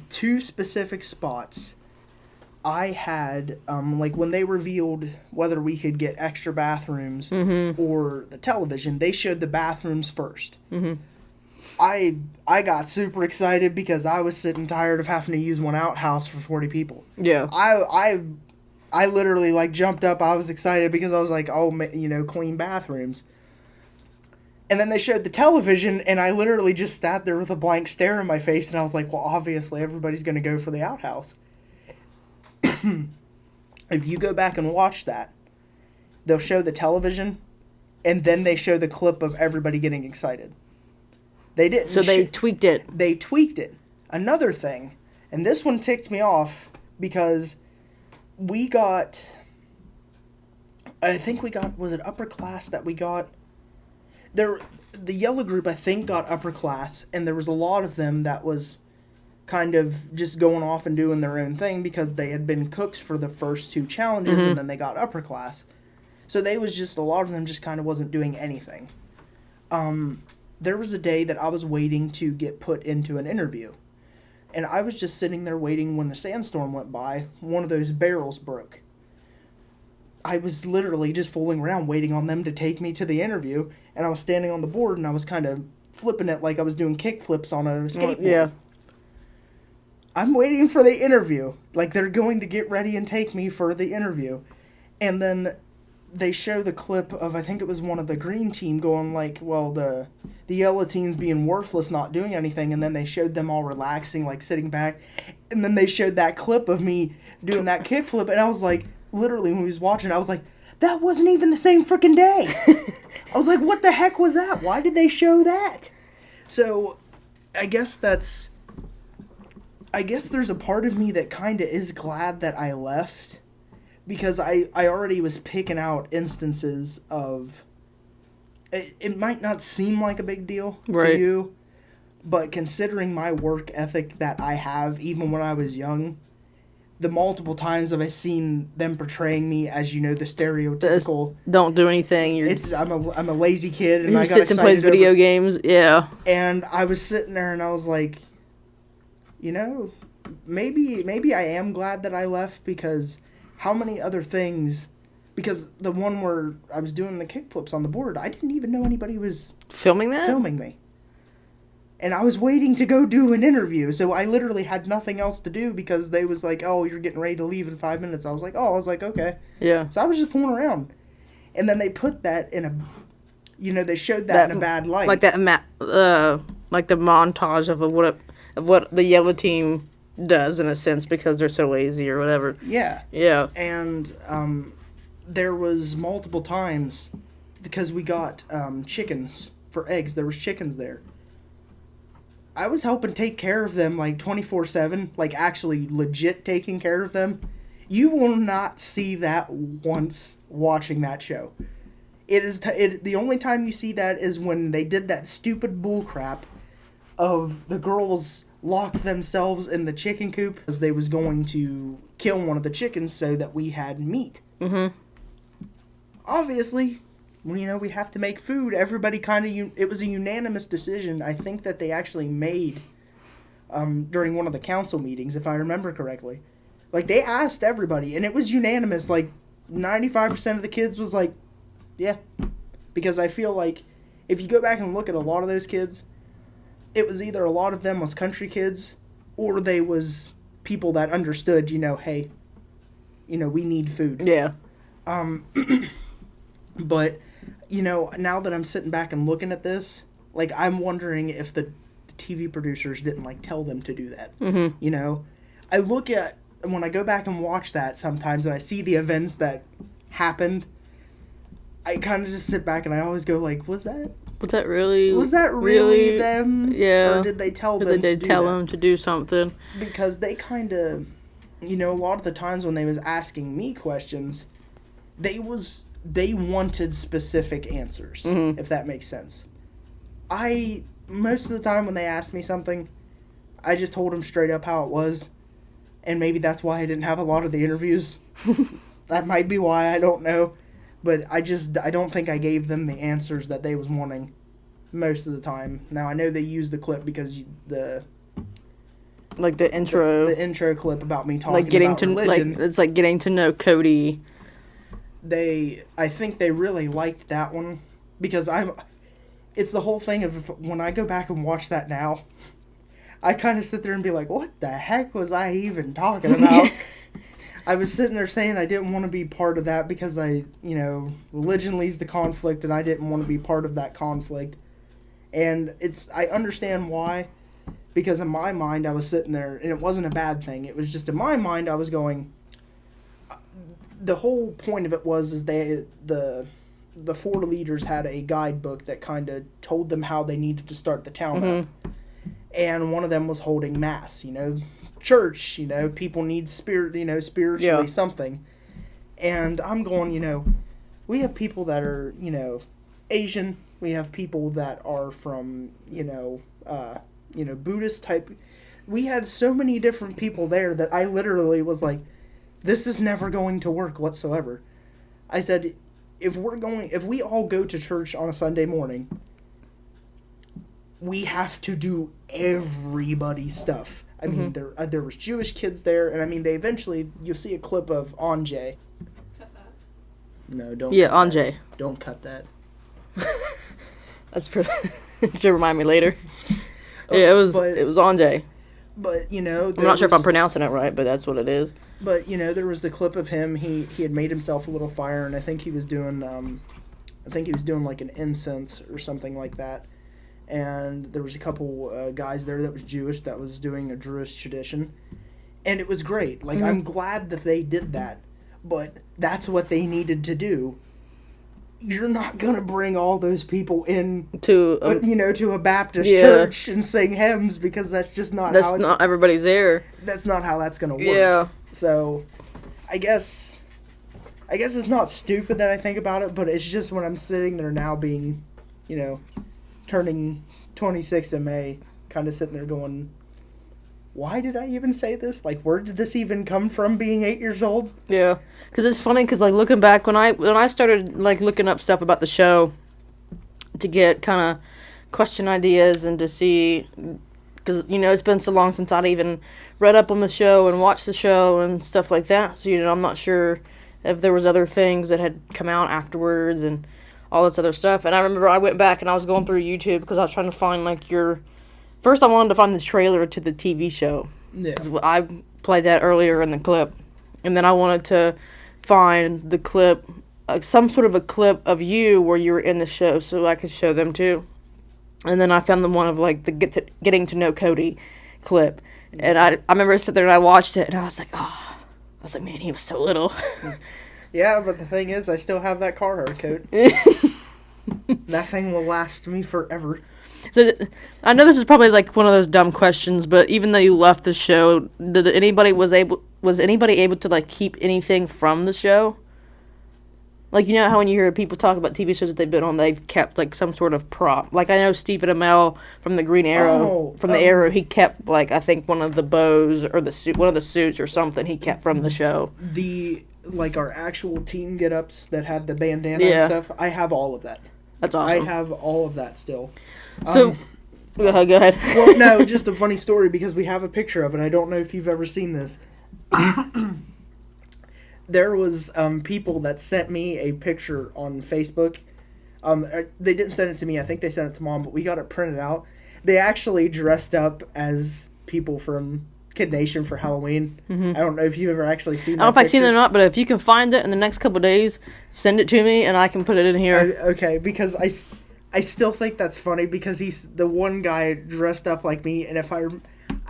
2 specific spots. I had, like when they revealed whether we could get extra bathrooms or the television, they showed the bathrooms first. Mm-hmm. I got super excited because I was sick and tired of having to use one outhouse for 40 people. Yeah. I literally, like, jumped up. I was excited because I was like, oh, clean bathrooms. And then they showed the television, and I literally just sat there with a blank stare in my face, and I was like, well, obviously everybody's going to go for the outhouse. If you go back and watch that, they'll show the television, and then they show the clip of everybody getting excited. They didn't. So they tweaked it. They tweaked it. Another thing, and this one ticked me off because we got, I think we got, was it upper class that we got? The yellow group, I think, got upper class, and there was a lot of them that was kind of just going off and doing their own thing because they had been cooks for the first 2 challenges, and then they got upper class. So they was just, a lot of them just kind of wasn't doing anything. There was a day that I was waiting to get put into an interview, and I was just sitting there waiting when the sandstorm went by. One of those barrels broke. I was literally just fooling around waiting on them to take me to the interview, and I was standing on the board and I was kind of flipping it like I was doing kick flips on a skateboard. Yeah. I'm waiting for the interview. Like, they're going to get ready and take me for the interview. And then they show the clip of, I think it was one of the green team going like, well, the yellow team's being worthless, not doing anything. And then they showed them all relaxing, like sitting back. And then they showed that clip of me doing that kickflip. And I was like, literally, when we was watching, I was like, that wasn't even the same freaking day. I was like, what the heck was that? Why did they show that? So, I guess there's a part of me that kind of is glad that I left, because I already was picking out instances of, it might not seem like a big deal to you, but considering my work ethic that I have, even when I was young, the multiple times that I've seen them portraying me as, the stereotypical, don't do anything. I'm a lazy kid, and Who I got sits and plays excited video games. Yeah. And I was sitting there and I was like, maybe I am glad that I left, because how many other things, because the one where I was doing the kickflips on the board, I didn't even know anybody was Filming that? filming me. And I was waiting to go do an interview, so I literally had nothing else to do, because they was like, oh, you're getting ready to leave in 5 minutes. I was like, okay. Yeah. So I was just fooling around. And then they put that in a, they showed that in a bad light. Like that, like the montage of what the yellow team does, in a sense, because they're so lazy or whatever. Yeah. Yeah. And there was multiple times, because we got chickens for eggs. There was chickens there. I was helping take care of them like 24/7, like actually legit taking care of them. You will not see that once watching that show. It is the only time you see that is when they did that stupid bull crap of the girls locked themselves in the chicken coop because they was going to kill one of the chickens so that we had meat. Mm-hmm. Obviously, we have to make food. Everybody kind of it was a unanimous decision. I think that they actually made during one of the council meetings, if I remember correctly. Like, they asked everybody, and it was unanimous. Like, 95% of the kids was like, yeah. Because I feel like if you go back and look at a lot of those kids, it was either a lot of them was country kids or they was people that understood, hey, we need food. Yeah. But, now that I'm sitting back and looking at this, like, I'm wondering if the TV producers didn't, like, tell them to do that. Mm-hmm. I look at, when I go back and watch that sometimes and I see the events that happened, I kind of just sit back and I always go, like, was that really them? Yeah. Or did they tell them Did they to do tell that? them to do something? Because they kind of, a lot of the times when they was asking me questions, they wanted specific answers, if that makes sense. Most of the time when they asked me something, I just told them straight up how it was, and maybe that's why I didn't have a lot of the interviews. That might be why, I don't know. But I don't think I gave them the answers that they was wanting most of the time. Now, I know they used the clip because the intro. The intro clip about me talking getting about to religion. it's like getting to know Cody. I think they really liked that one because it's the whole thing of when I go back and watch that now, I kind of sit there and be like, what the heck was I even talking about? I was sitting there saying I didn't want to be part of that because religion leads to conflict and I didn't want to be part of that conflict. And I understand why, because in my mind I was sitting there and it wasn't a bad thing. It was just in my mind I was going, the whole point of it was the four leaders had a guidebook that kind of told them how they needed to start the town up. And one of them was holding mass, church, people need spiritually something. And I'm going, we have people that are, Asian, we have people that are from, Buddhist type. We had so many different people there that I literally was like, this is never going to work whatsoever. I said, if we all go to church on a Sunday morning, we have to do everybody's stuff. I mean, there was Jewish kids there, and I mean, you'll see a clip of Anjay. Cut that. No, don't. Yeah, cut Anjay. That. Don't cut that. That's pretty. Should remind me later. Yeah, it was Anjay. But I'm not sure if I'm pronouncing it right, but that's what it is. But there was the clip of him. He had made himself a little fire, and I think he was doing like an incense or something like that. And there was a couple guys there that was Jewish that was doing a Jewish tradition, and it was great. Like, I'm glad that they did that, but that's what they needed to do. You're not gonna bring all those people in to a Baptist church and sing hymns, because that's just not. That's not everybody's there. That's not how that's gonna work. Yeah. So, I guess it's not stupid that I think about it, but it's just when I'm sitting there now, being, turning 26 in May, kind of sitting there going, why did I even say this? Like, where did this even come from, being 8 years old? Yeah, because it's funny, because, like, looking back, when I started, like, looking up stuff about the show to get kind of question ideas and to see, because, it's been so long since I'd even read up on the show and watched the show and stuff like that, so, I'm not sure if there was other things that had come out afterwards and all this other stuff. And I remember I went back and I was going through YouTube because I was trying to find, like, first I wanted to find the trailer to the TV show. Yeah. 'Cause I played that earlier in the clip. And then I wanted to find the clip, some sort of a clip of you where you were in the show so I could show them too. And then I found the one of, like, the getting to know Cody clip. And I remember sitting there and I watched it and I was like, man, he was so little. Yeah, but the thing is, I still have that Carhartt coat. That thing will last me forever. So I know this is probably like one of those dumb questions, but even though you left the show, did anybody was anybody able to like keep anything from the show? Like, you know how when you hear people talk about TV shows that they've been on, they've kept like some sort of prop. Like I know Stephen Amell from the Green Arrow, the Arrow, he kept like I think one of the bows or the suit, one of the suits or something he kept from the show. Like our actual team get-ups that had the bandana and stuff, I have all of that. That's awesome. I have all of that still. So, go ahead. Well, no, just a funny story because we have a picture of it. I don't know if you've ever seen this. There was people that sent me a picture on Facebook. They didn't send it to me. I think they sent it to Mom, but we got it printed out. They actually dressed up as people from Kid Nation for Halloween. I don't know if you've ever actually seen that I don't know if I've seen it picture. or not, but if you can find it in the next couple of days, send it to me and I can put it in here. Okay, because I still think that's funny because he's the one guy dressed up like me, and if I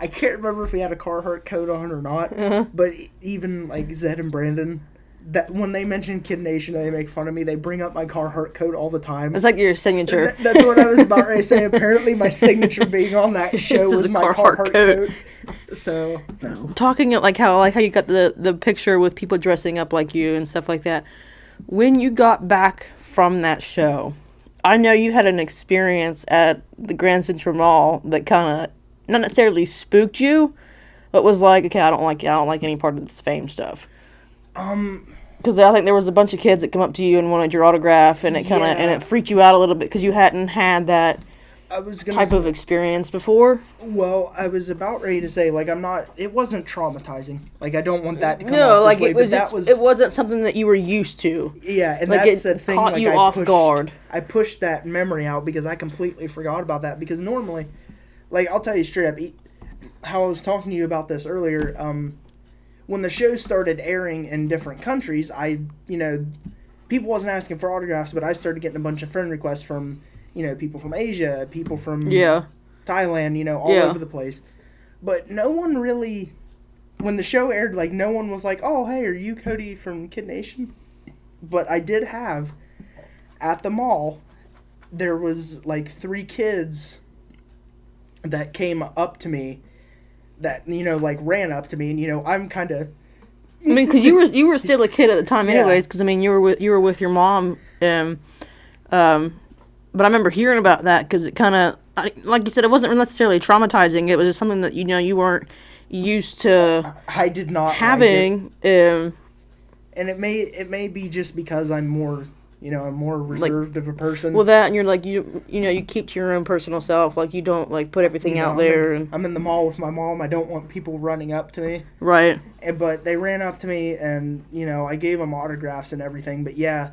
can't remember if he had a Carhartt coat on or not, but even like Zed and Brandon, that when they mention Kid Nation, they make fun of me. They bring up my Carhartt coat all the time. It's like your signature. That's what I was about to say. Apparently, my signature being on that show was a my Carhartt Carhartt coat. So, no. Talking like how you got the picture with people dressing up like you and stuff like that. When you got back from that show, I know you had an experience at the Grand Central Mall that kind of not necessarily spooked you, but was like, okay, I don't like any part of this fame stuff. Because I think there was a bunch of kids that come up to you and wanted your autograph, and it kind of and it freaked you out a little bit because you hadn't had that type of experience before. Well, I was about ready to say, like, it wasn't traumatizing. Like, I don't want that to come No, off like this way, it was. but that was, it wasn't something that you were used to. yeah, and like that's it the thing. caught Like, you off guard. I pushed that memory out because I completely forgot about that. Because normally, like, I'll tell you straight up, how I was talking to you about this earlier. When the show started airing in different countries, people wasn't asking for autographs, but I started getting a bunch of friend requests from, people from Asia, people from Thailand, all over the place. But no one really, when the show aired, like, no one was like, oh, hey, are you Cody from Kid Nation? But I did have, at the mall, there was, like, 3 kids that came up to me that, like, ran up to me, and, I'm kind of... I mean, because you were still a kid at the time, anyways. Because I mean, you were with your mom, but I remember hearing about that because it kind of, like you said, it wasn't necessarily traumatizing. It was just something that you weren't used to. I did not having. Like it. And it may be just because I'm more. I'm more reserved of a person. Well, that and you're like you keep to your own personal self. Like you don't like put everything out there. I'm in the mall with my mom. I don't want people running up to me. Right. But they ran up to me, and I gave them autographs and everything. But yeah,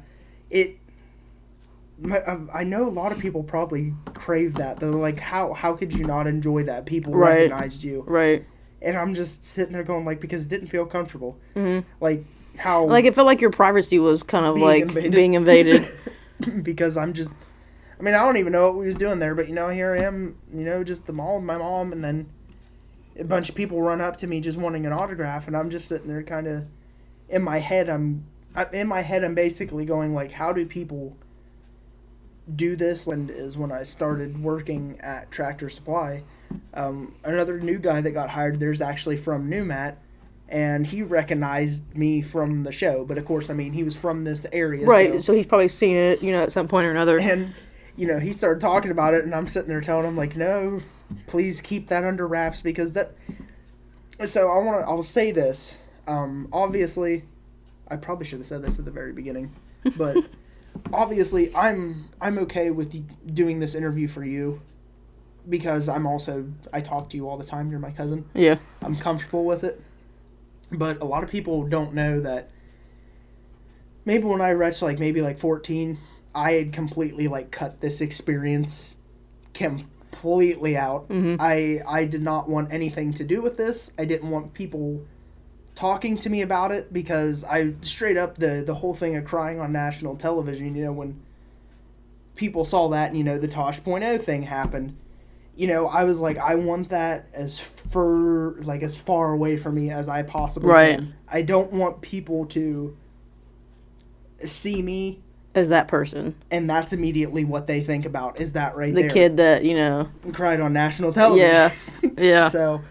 I know a lot of people probably crave that. They're like, how could you not enjoy that? People recognized you. Right. And I'm just sitting there going, like, because it didn't feel comfortable. Mm-hmm. Like. How like it felt like your privacy was kind of being invaded because I don't even know what we was doing there, but here I am, just the mall with my mom, and then a bunch of people run up to me just wanting an autograph, and I'm just sitting there kind of in my head I'm basically going like, how do people do this? And is when I started working at Tractor Supply, another new guy that got hired there's actually from Newmat. And he recognized me from the show. But, of course, he was from this area. Right, so he's probably seen it, at some point or another. And, he started talking about it, and I'm sitting there telling him, like, no, please keep that under wraps, because that... So, I'll say this. Obviously, I probably should have said this at the very beginning. But, obviously, I'm okay with doing this interview for you. Because I talk to you all the time. You're my cousin. Yeah. I'm comfortable with it. But a lot of people don't know that maybe when I reached maybe 14, I had completely cut this experience completely out. Mm-hmm. I did not want anything to do with this. I didn't want people talking to me about it because I straight up the whole thing of crying on national television, when people saw that and, the Tosh.0 thing happened. I was like, I want that as far away from me as I possibly can. I don't want people to see me As that person. And that's immediately what they think about, is that right The there. kid that, you know. Cried on national television. Yeah. Yeah. So,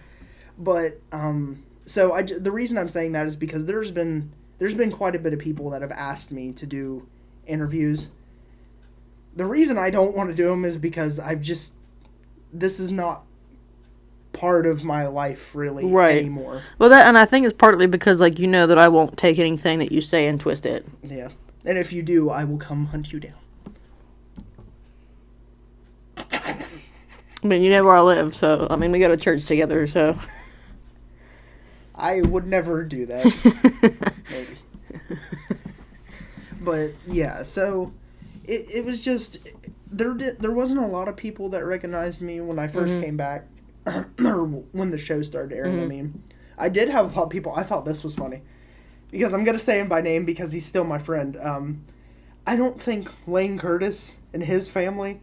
but, the reason I'm saying that is because there's been quite a bit of people that have asked me to do interviews. The reason I don't want to do them is because this is not part of my life really anymore. Well, and I think it's partly because, like, you know that I won't take anything that you say and twist it. Yeah. And if you do, I will come hunt you down. I mean, you know where I live, so, I mean, we go to church together, so. I would never do that. Maybe. But, yeah, so, it was just, there wasn't a lot of people that recognized me when I first came back, or when the show started airing, I mean. I did have a lot of people, I thought this was funny. Because I'm going to say him by name because he's still my friend. I don't think Lane Curtis and his family,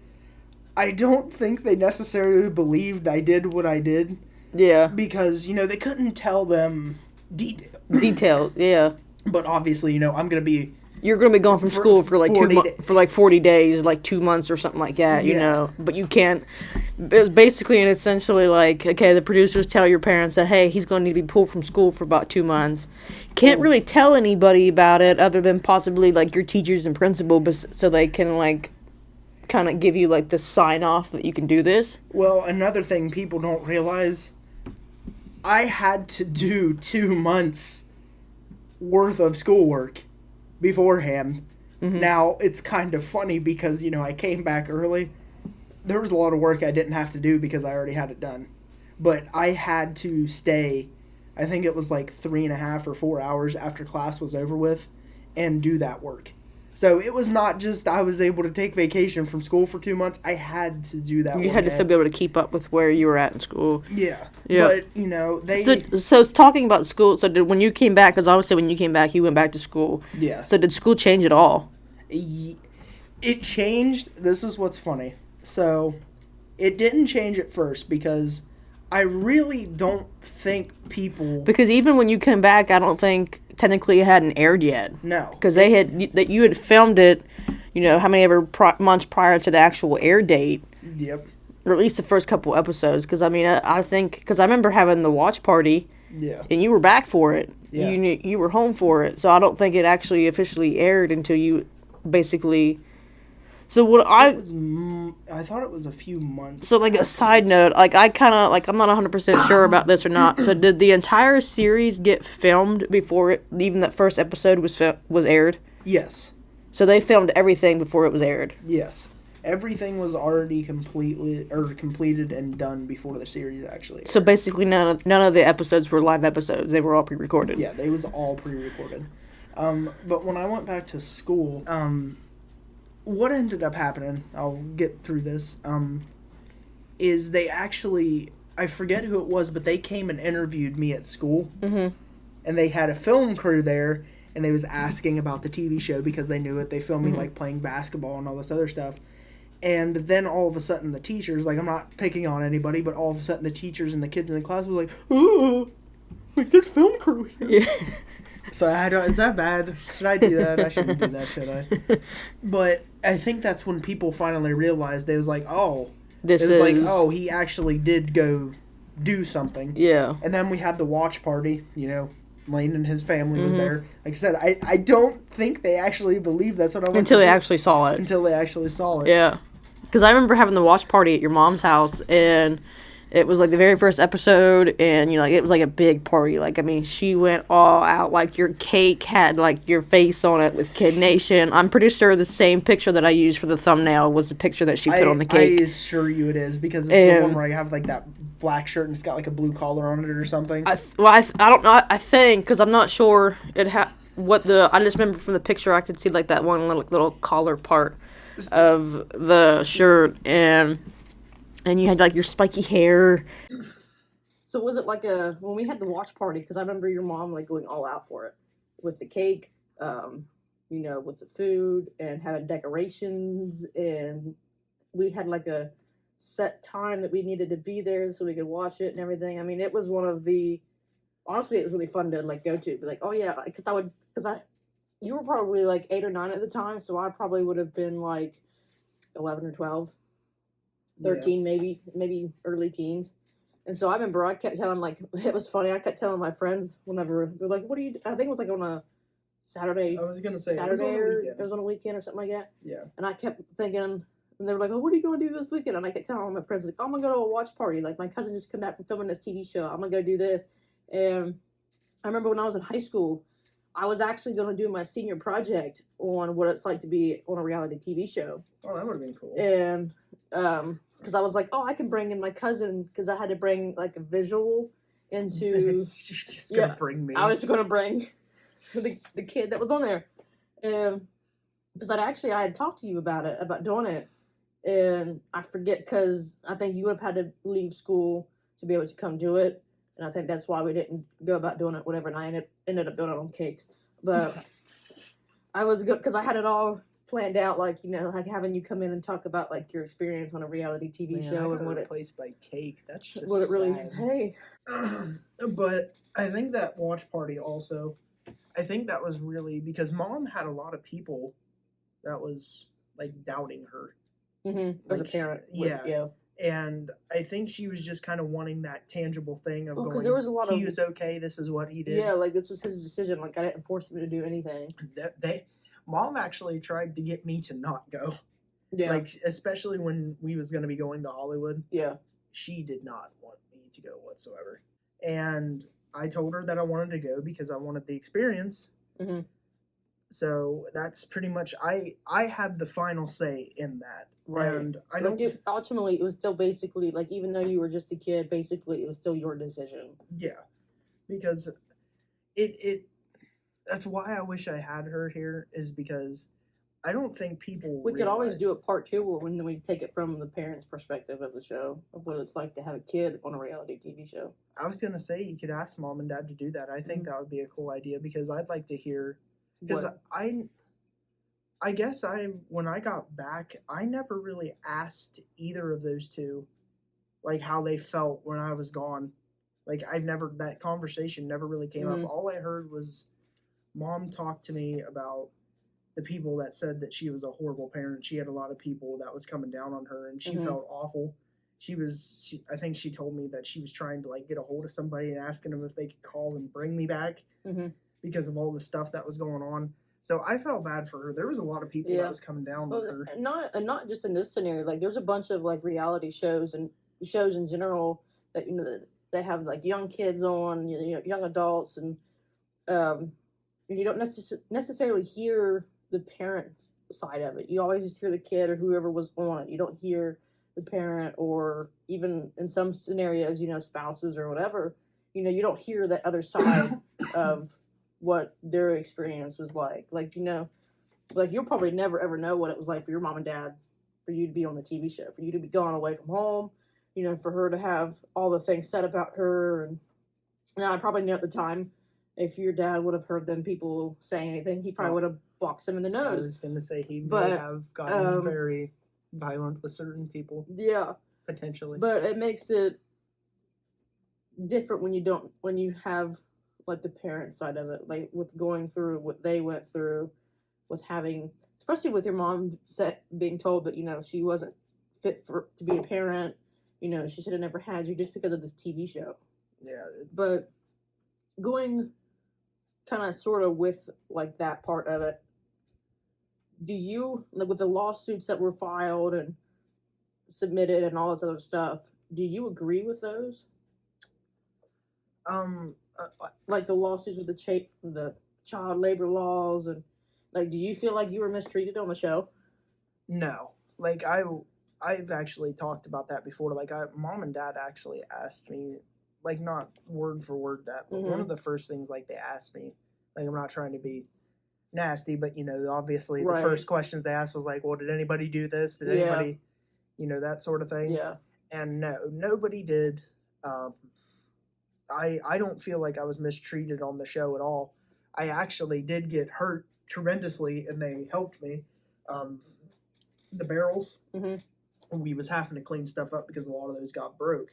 I don't think they necessarily believed I did what I did. Yeah. Because, they couldn't tell them detail. Detail, yeah. But obviously, I'm going to be... You're going to be gone from school for like 40 days, like 2 months or something like that, you know. But you can't... It's basically and essentially like, okay, the producers tell your parents that, hey, he's going to need to be pulled from school for about 2 months. Can't really tell anybody about it other than possibly, like, your teachers and principal, but so they can, like, kind of give you, like, the sign-off that you can do this. Well, another thing people don't realize, I had to do 2 months worth of schoolwork beforehand. Now, it's kind of funny because, I came back early. There was a lot of work I didn't have to do because I already had it done. But I had to stay, I think it was like 3.5 or 4 hours after class was over with, and do that work. So it was not just I was able to take vacation from school for 2 months. I had to do that work. You had to still be able to keep up with where you were at in school. Yeah. Yeah. But, they... So it's talking about school, so when you came back, because obviously when you came back, you went back to school. Yeah. So did school change at all? It changed. This is what's funny. So, it didn't change at first because I really don't think people... Because even when you came back, I don't think technically it hadn't aired yet. No. Because you had filmed it, how many ever months prior to the actual air date. Yep. Or at least the first couple episodes. Because, I mean, I think... Because I remember having the watch party. Yeah. And you were back for it. Yeah. You were home for it. So I don't think it actually officially aired until you basically... So what I thought it was a few months. So, like, a side note, like, I kind of, like, I'm not 100% sure about this or not. So, did the entire series get filmed before even that first episode was aired? Yes. So, they filmed everything before it was aired? Yes. Everything was already completed and done before the series actually aired. So, basically, none of the episodes were live episodes. They were all pre-recorded? Yeah, they was all pre-recorded. But when I went back to school... what ended up happening, I'll get through this, is they actually, I forget who it was, but they came and interviewed me at school. Mm-hmm. And they had a film crew there, and they was asking about the TV show because they knew it. They filmed me, like, playing basketball and all this other stuff. And then all of a sudden the teachers, like, I'm not picking on anybody, but all of a sudden the teachers and the kids in the class was like, oh, like, there's film crew here. Yeah. So is that bad? Should I do that? I shouldn't do that, should I? But I think that's when people finally realized they was like, oh, he actually did go do something. Yeah. And then we had the watch party, Lane and his family was there. Like I said, I don't think they actually believed that's what I went Until they actually saw it. Until they actually saw it. Yeah. Because I remember having the watch party at your mom's house, and it was, like, the very first episode, and, it was, like, a big party. Like, I mean, she went all out. Like, your cake had, like, your face on it with Kid Nation. I'm pretty sure the same picture that I used for the thumbnail was the picture that she put on the cake. I assure you it is, because it's the one where I have, like, that black shirt and it's got, like, a blue collar on it or something. I don't know. I think, because I'm not sure I just remember from the picture I could see, like, that one little collar part of the shirt, and you had, like, your spiky hair. So was it like when we had the watch party, because I remember your mom, like, going all out for it with the cake, with the food, and having decorations, and we had, like, a set time that we needed to be there so we could watch it and everything. I mean, it was honestly, it was really fun to, like, go to. Be like, oh, yeah, because you were probably like 8 or 9 at the time, so I probably would have been like 11 or 12, 13 maybe early teens. And so I remember I kept telling, like, it was funny, I kept telling my friends whenever, they're like, what do you, I think it was like on a Saturday, I was gonna say Saturday, it was on a or weekend. it was on a weekend or something like that. Yeah. And I kept thinking, and they were like, oh, what are you going to do this weekend? And I kept telling all my friends, like, oh, I'm going to go to a watch party. Like, my cousin just come back from filming this TV show. I'm going to go do this. And I remember when I was in high school, I was actually going to do my senior project on what it's like to be on a reality TV show. Oh, that would have been cool. And, because I was like, oh, I can bring in my cousin, because I had to bring, like, a visual into... You're just gonna bring me. I was going to bring the kid that was on there. And because I had talked to you about doing it, and I forget because I think you would have had to leave school to be able to come do it, and I think that's why we didn't go about doing it, whatever, and I ended up doing it on cakes. But I was good because I had it all planned out, like, you know, like having you come in and talk about like your experience on a reality TV show and what it replaced by cake. That's just what it really sad. hey. But I think that watch party also, I think that was really because Mom had a lot of people that was like doubting her As a Like, parent. yeah. And I think she was just kind of wanting that tangible thing of Well, 'cause going, there was a lot he of- was okay, this is what he did. Yeah, like this was his decision. Like I didn't force him to do anything. Mom actually tried to get me to not go. Yeah. Like, especially when we was going to be going to Hollywood. Yeah. She did not want me to go whatsoever. And I told her that I wanted to go because I wanted the experience. Mhm. So that's pretty much, I had the final say in that. Right. And I Like don't... ultimately, it was still basically like even though you were just a kid, basically it was still your decision. Yeah, because it that's why I wish I had her here, is because I don't think people We could always realize- do a part 2 where when we take it from the parents' perspective of the show of what it's like to have a kid on a reality TV show. I was gonna say you could ask Mom and Dad to do that. I think Mm-hmm. that would be a cool idea because I'd like to hear, because What? I guess when I got back, I never really asked either of those two like how they felt when I was gone. Like that conversation never really came Mhm. up. All I heard was Mom talked to me about the people that said that she was a horrible parent. She had a lot of people that was coming down on her, and she Mhm. felt awful. I think she told me that she was trying to like get a hold of somebody and asking them if they could call and bring me back Mhm. because of all the stuff that was going on. So I felt bad for her. There was a lot of people Yeah. that was coming down on Well, her. not just in this scenario. Like there's a bunch of like reality shows and shows in general that you know that they have like young kids on, you know, young adults, and you don't necessarily hear the parents' side of it. You always just hear the kid or whoever was on it. You don't hear the parent, or even in some scenarios, you know, spouses or whatever. You know, you don't hear that other side of what their experience was like. Like, you know, like you'll probably never ever know what it was like for your mom and dad, for you to be on the TV show, for you to be gone away from home, you know, for her to have all the things said about her. And I probably knew at the time, if your dad would have heard them people saying anything, he probably would have boxed him in the I nose. was going to say he may But, have gotten very violent with certain people, Yeah, potentially. but it makes it different when you have like the parent side of it, like with going through what they went through, with having, especially with your mom being told that, you know, she wasn't fit to be a parent, you know, she should have never had you just because of this TV show. Yeah. But going kind of sort of with like that part of it, do you, like with the lawsuits that were filed and submitted and all this other stuff, do you agree with those? Like the lawsuits with the child labor laws, and like, do you feel like you were mistreated on the show? No, like I've actually talked about that before. Like Mom and Dad actually asked me, like not word for word that, but one of the first things like they asked me, like I'm not trying to be nasty, but you know, obviously Right. the first questions they asked was like, well, did anybody do this? Did Yeah. anybody, you know, that sort of thing? Yeah. And no, nobody did. I don't feel like I was mistreated on the show at all. I actually did get hurt tremendously, and they helped me. The barrels, we was having to clean stuff up because a lot of those got broke.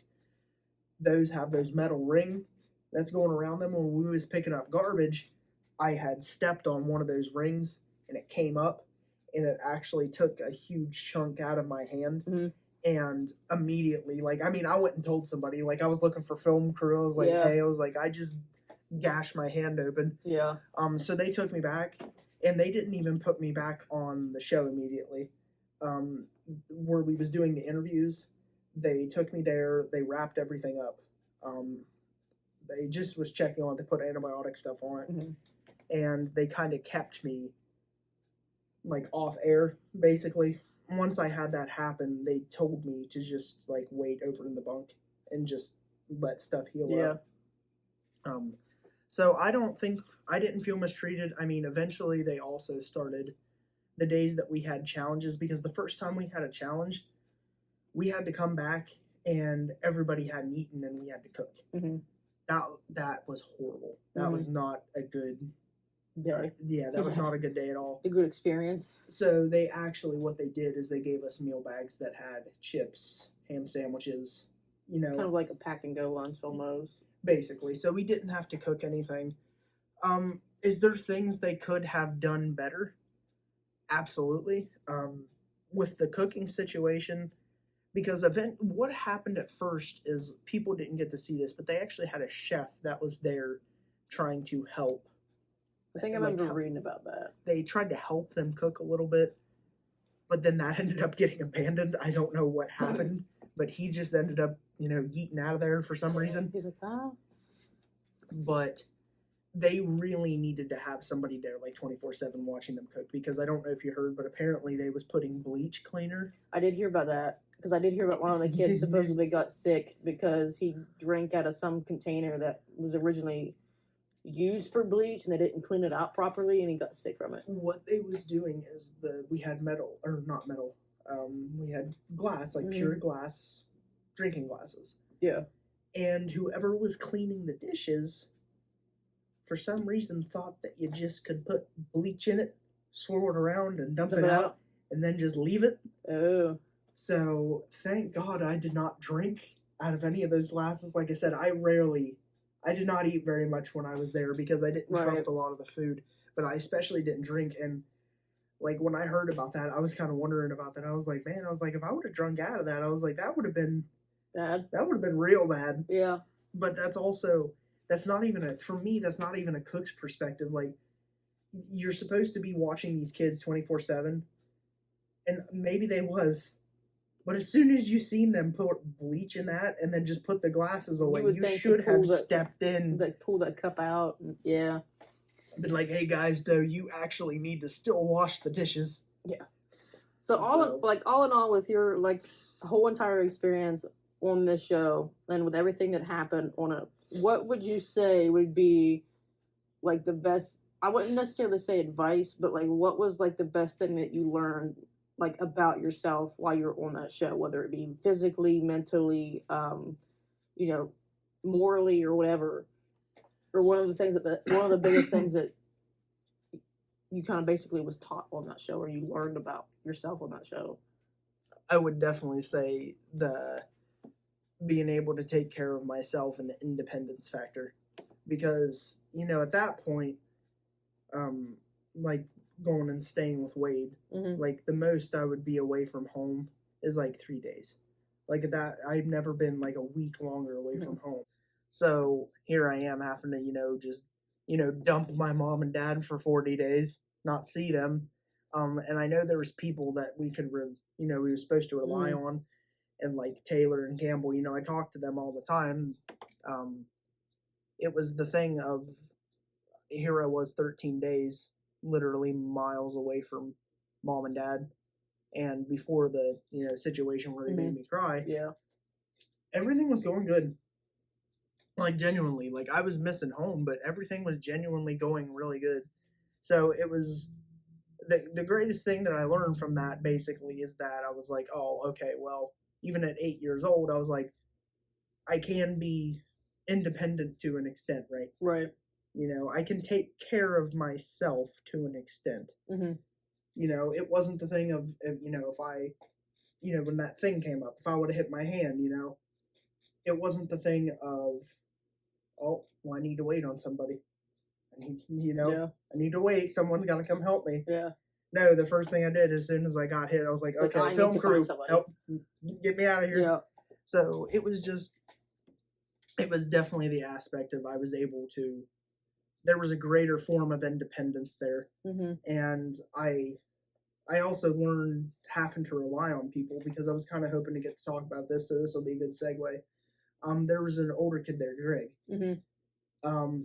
Those have those metal ring that's going around them. When we was picking up garbage, I had stepped on one of those rings and it came up and it actually took a huge chunk out of my hand. Mm-hmm. And immediately, like, I mean, I went and told somebody, like, I was looking for film crew. I was like, Yeah. hey, I was like, I just gashed my hand open. Yeah. So they took me back, and they didn't even put me back on the show immediately. Where we was doing the interviews, they took me there. They wrapped everything up. They just was checking on it. They put antibiotic stuff on it, Mm-hmm. and they kind of kept me like off air, basically. Once I had that happen, they told me to just like wait over in the bunk and just let stuff heal up. So I didn't feel mistreated. I mean, eventually they also started the days that we had challenges, because the first time we had a challenge, we had to come back and everybody hadn't eaten and we had to cook. Mm-hmm. That was horrible. That was not a good day. Yeah, that was not a good day at all. A good experience. So they actually, what they did is they gave us meal bags that had chips, ham sandwiches, Kind of like a pack and go lunch almost. basically. So we didn't have to cook anything. Is there things they could have done better? Absolutely. With the cooking situation, because what happened at first is people didn't get to see this, but they actually had a chef that was there trying to help. I think I remember reading about that. They tried to help them cook a little bit, but then that ended up getting abandoned. I don't know what happened, but he just ended up, yeeting out of there for some reason. He's like, oh. But they really needed to have somebody there like 24/7 watching them cook, because I don't know if you heard, but apparently they was putting bleach cleaner. I did hear about that, because I did hear about one of the kids supposedly got sick because he drank out of some container that was originally used for bleach and they didn't clean it out properly and he got sick from it. What they was doing is we had we had glass, like pure glass drinking glasses. Yeah. And whoever was cleaning the dishes, for some reason, thought that you just could put bleach in it, swirl it around, and dump it out, and then just leave it. Oh. So thank God I did not drink out of any of those glasses. Like I said, I did not eat very much when I was there because I didn't trust a lot of the food, but I especially didn't drink. And like when I heard about that, I was kind of wondering about that. I was like, man, if I would have drunk out of that, I was like, that would have been bad. That would have been real bad. Yeah. But that's not even for me, that's not even a cook's perspective. Like, you're supposed to be watching these kids 24/7, and maybe they was. But as soon as you seen them put bleach in that and then just put the glasses away, you should have stepped in. Pull that cup out. Yeah. Been like, hey guys, no, you actually need to still wash the dishes. Yeah. So all in all, with your whole entire experience on this show and with everything that happened on it, what would you say would be like the best? I wouldn't necessarily say advice, but like what was like the best thing that you learned like about yourself while you're on that show, whether it be physically, mentally, morally or whatever, or one of the biggest things that you kind of basically was taught on that show, or you learned about yourself on that show? I would definitely say the being able to take care of myself and the independence factor, because at that point, like going and staying with Wade, like the most I would be away from home is like 3 days. Like that, I've never been like a week longer away from home. So here I am having to, just, dump my mom and dad for 40 days, not see them. And I know there was people that we could, we were supposed to rely on, and like Taylor and Campbell, I talked to them all the time. It was the thing of, here I was 13 days, literally miles away from mom and dad. And before the, situation where they made me cry, everything was going good. Like genuinely, like I was missing home, but everything was genuinely going really good. So it was the greatest thing that I learned from that basically is that I was like, oh, okay, well, even at 8 years old, I was like, I can be independent to an extent, right? Right. I can take care of myself to an extent. It wasn't the thing of, if I, when that thing came up, if I would have hit my hand, it wasn't the thing of, oh, well, I need to wait on somebody. Yeah. I need to wait. Someone's got to come help me. Yeah. No, the first thing I did as soon as I got hit, I was like, It's like, I okay, need film to crew, find somebody. help, get me out of here. Yeah. So it was definitely the aspect of I was able to, there was a greater form of independence there. Mm-hmm. And I also learned having to rely on people because I was kind of hoping to get to talk about this, so this will be a good segue. There was an older kid there, Greg. Mm-hmm.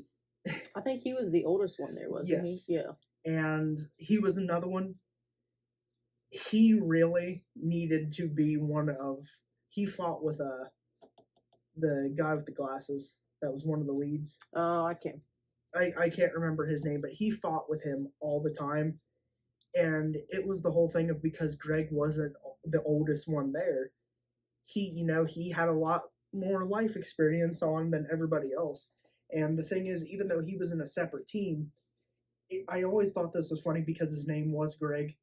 I think he was the oldest one there, wasn't Yes. he? Yeah. And he was another one. He really needed to be he fought with the guy with the glasses that was one of the leads. Oh, I can't remember his name, but he fought with him all the time. And it was the whole thing of because Greg wasn't the oldest one there, he had a lot more life experience on than everybody else. And the thing is, even though he was in a separate team, I always thought this was funny because his name was Greg,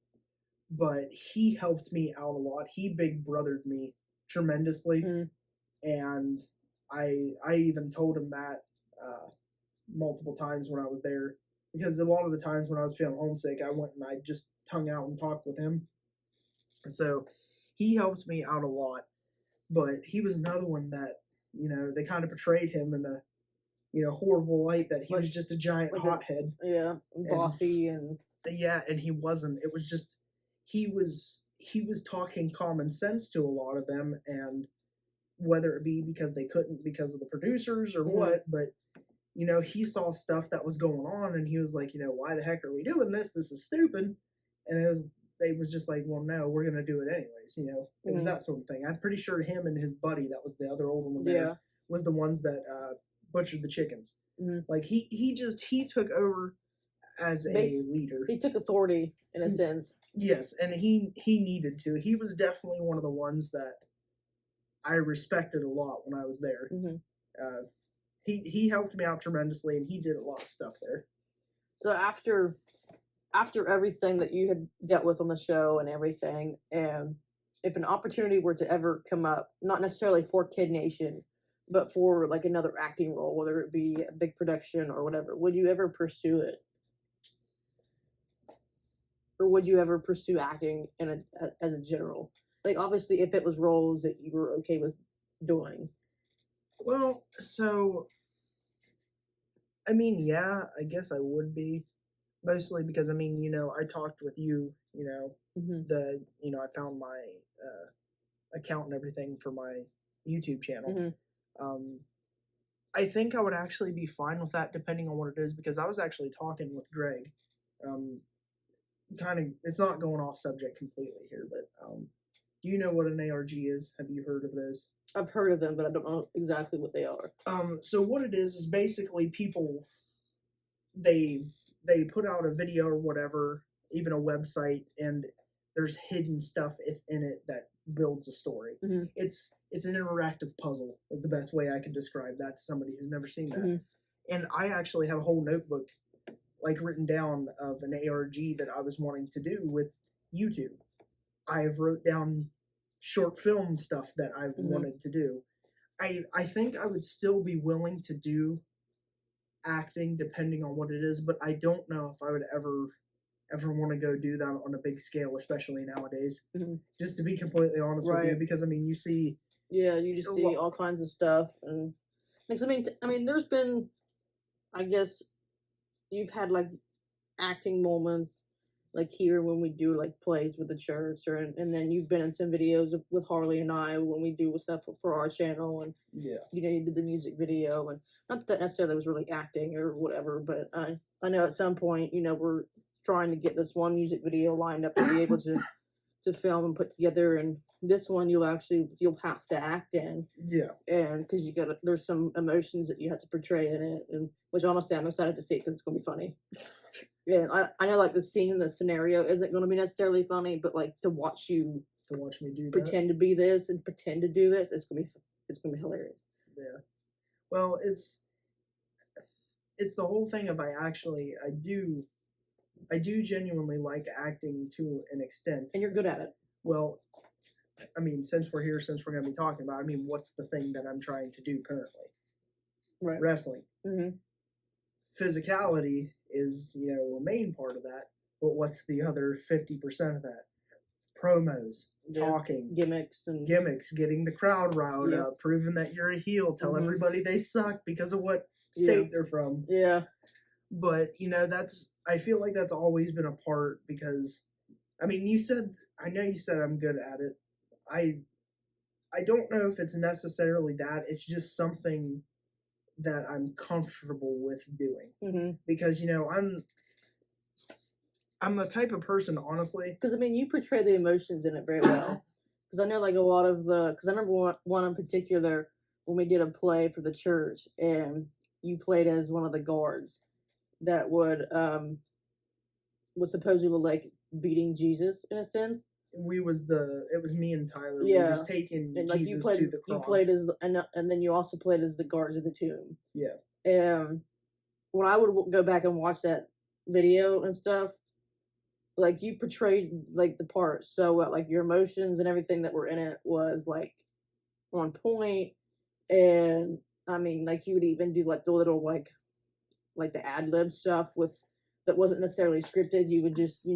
but he helped me out a lot. He big brothered me tremendously. And I even told him that multiple times when I was there, because a lot of the times when I was feeling homesick, I went and I just hung out and talked with him. So he helped me out a lot, but he was another one that, they kind of portrayed him in a, horrible light, that he was just a giant hothead. Yeah, bossy and yeah, and he wasn't. It was just he was talking common sense to a lot of them, and whether it be because they couldn't because of the producers or what, but he saw stuff that was going on, and he was like, why the heck are we doing this? This is stupid. And they was just like, well, no, we're gonna do it anyways. It was that sort of thing. I'm pretty sure him and his buddy, that was the other older one there, was the ones that butchered the chickens. Like he took over as a leader. He took authority in a sense. Yes, and he needed to. He was definitely one of the ones that I respected a lot when I was there. He helped me out tremendously, and he did a lot of stuff there. So after everything that you had dealt with on the show and everything, and if an opportunity were to ever come up, not necessarily for Kid Nation, but for like another acting role, whether it be a big production or whatever, would you ever pursue it? Or would you ever pursue acting as a general? Like, obviously, if it was roles that you were okay with doing. Well, so, I mean, yeah, I guess I would be. Mostly because, I mean, I talked with you, I found my account and everything for my YouTube channel. I think I would actually be fine with that depending on what it is, because I was actually talking with Greg. It's not going off subject completely here, but do you know what an ARG is? Have you heard of those? I've heard of them, but I don't know exactly what they are. So what it is basically people, they put out a video or whatever, even a website, and there's hidden stuff in it that builds a story. It's an interactive puzzle is the best way I can describe that to somebody who's never seen that. And I actually have a whole notebook like written down of an ARG that I was wanting to do with YouTube. I've wrote down short film stuff that I've wanted to do. I think I would still be willing to do acting depending on what it is, but I don't know if I would ever want to go do that on a big scale, especially nowadays. Just to be completely honest with you, because I mean, you see all kinds of stuff, and because I mean, there's been, I guess, you've had like acting moments like here when we do like plays with the church, and then you've been in some videos with Harley and I when we do stuff for our channel, and you did the music video, and not that necessarily was really acting or whatever, but I know at some point we're trying to get this one music video lined up to be able to film and put together, and this one you'll have to act in, and because there's some emotions that you have to portray in it, and which honestly I'm excited to see because it's going to be funny. And I know like the scene and the scenario isn't going to be necessarily funny, but like to watch me do pretend to be this and pretend to do this, it's going to be hilarious. Yeah. Well, it's the whole thing of I do genuinely like acting to an extent. And you're good at it. Well, I mean, since we're going to be talking about, I mean, what's the thing that I'm trying to do currently? Right. Wrestling. physicality is, a main part of that. But what's the other 50% of that? Promos, talking, gimmicks, getting the crowd riled Yeah. up, proving that you're a heel, tell Mhm. everybody they suck because of what state Yeah. they're from. Yeah. But, I feel like that's always been a part because, I know you said I'm good at it. I don't know if it's necessarily that. It's just something that I'm comfortable with doing. Mhm. Because, I'm the type of person, honestly. Because you portray the emotions in it very well. Because I know, like, a lot of because I remember one in particular when we did a play for the church, and you played as one of the guards that was supposedly like beating Jesus in a sense. It was me and Tyler. Yeah. We was taking And like Jesus you to the cross. you played as and then you also played as the guards of the tomb. Yeah. And when I would go back and watch that video and stuff, like you portrayed like the part so well, like your emotions and everything that were in it was like on point. And like you would even do like the little like the ad lib stuff with that wasn't necessarily scripted. You would just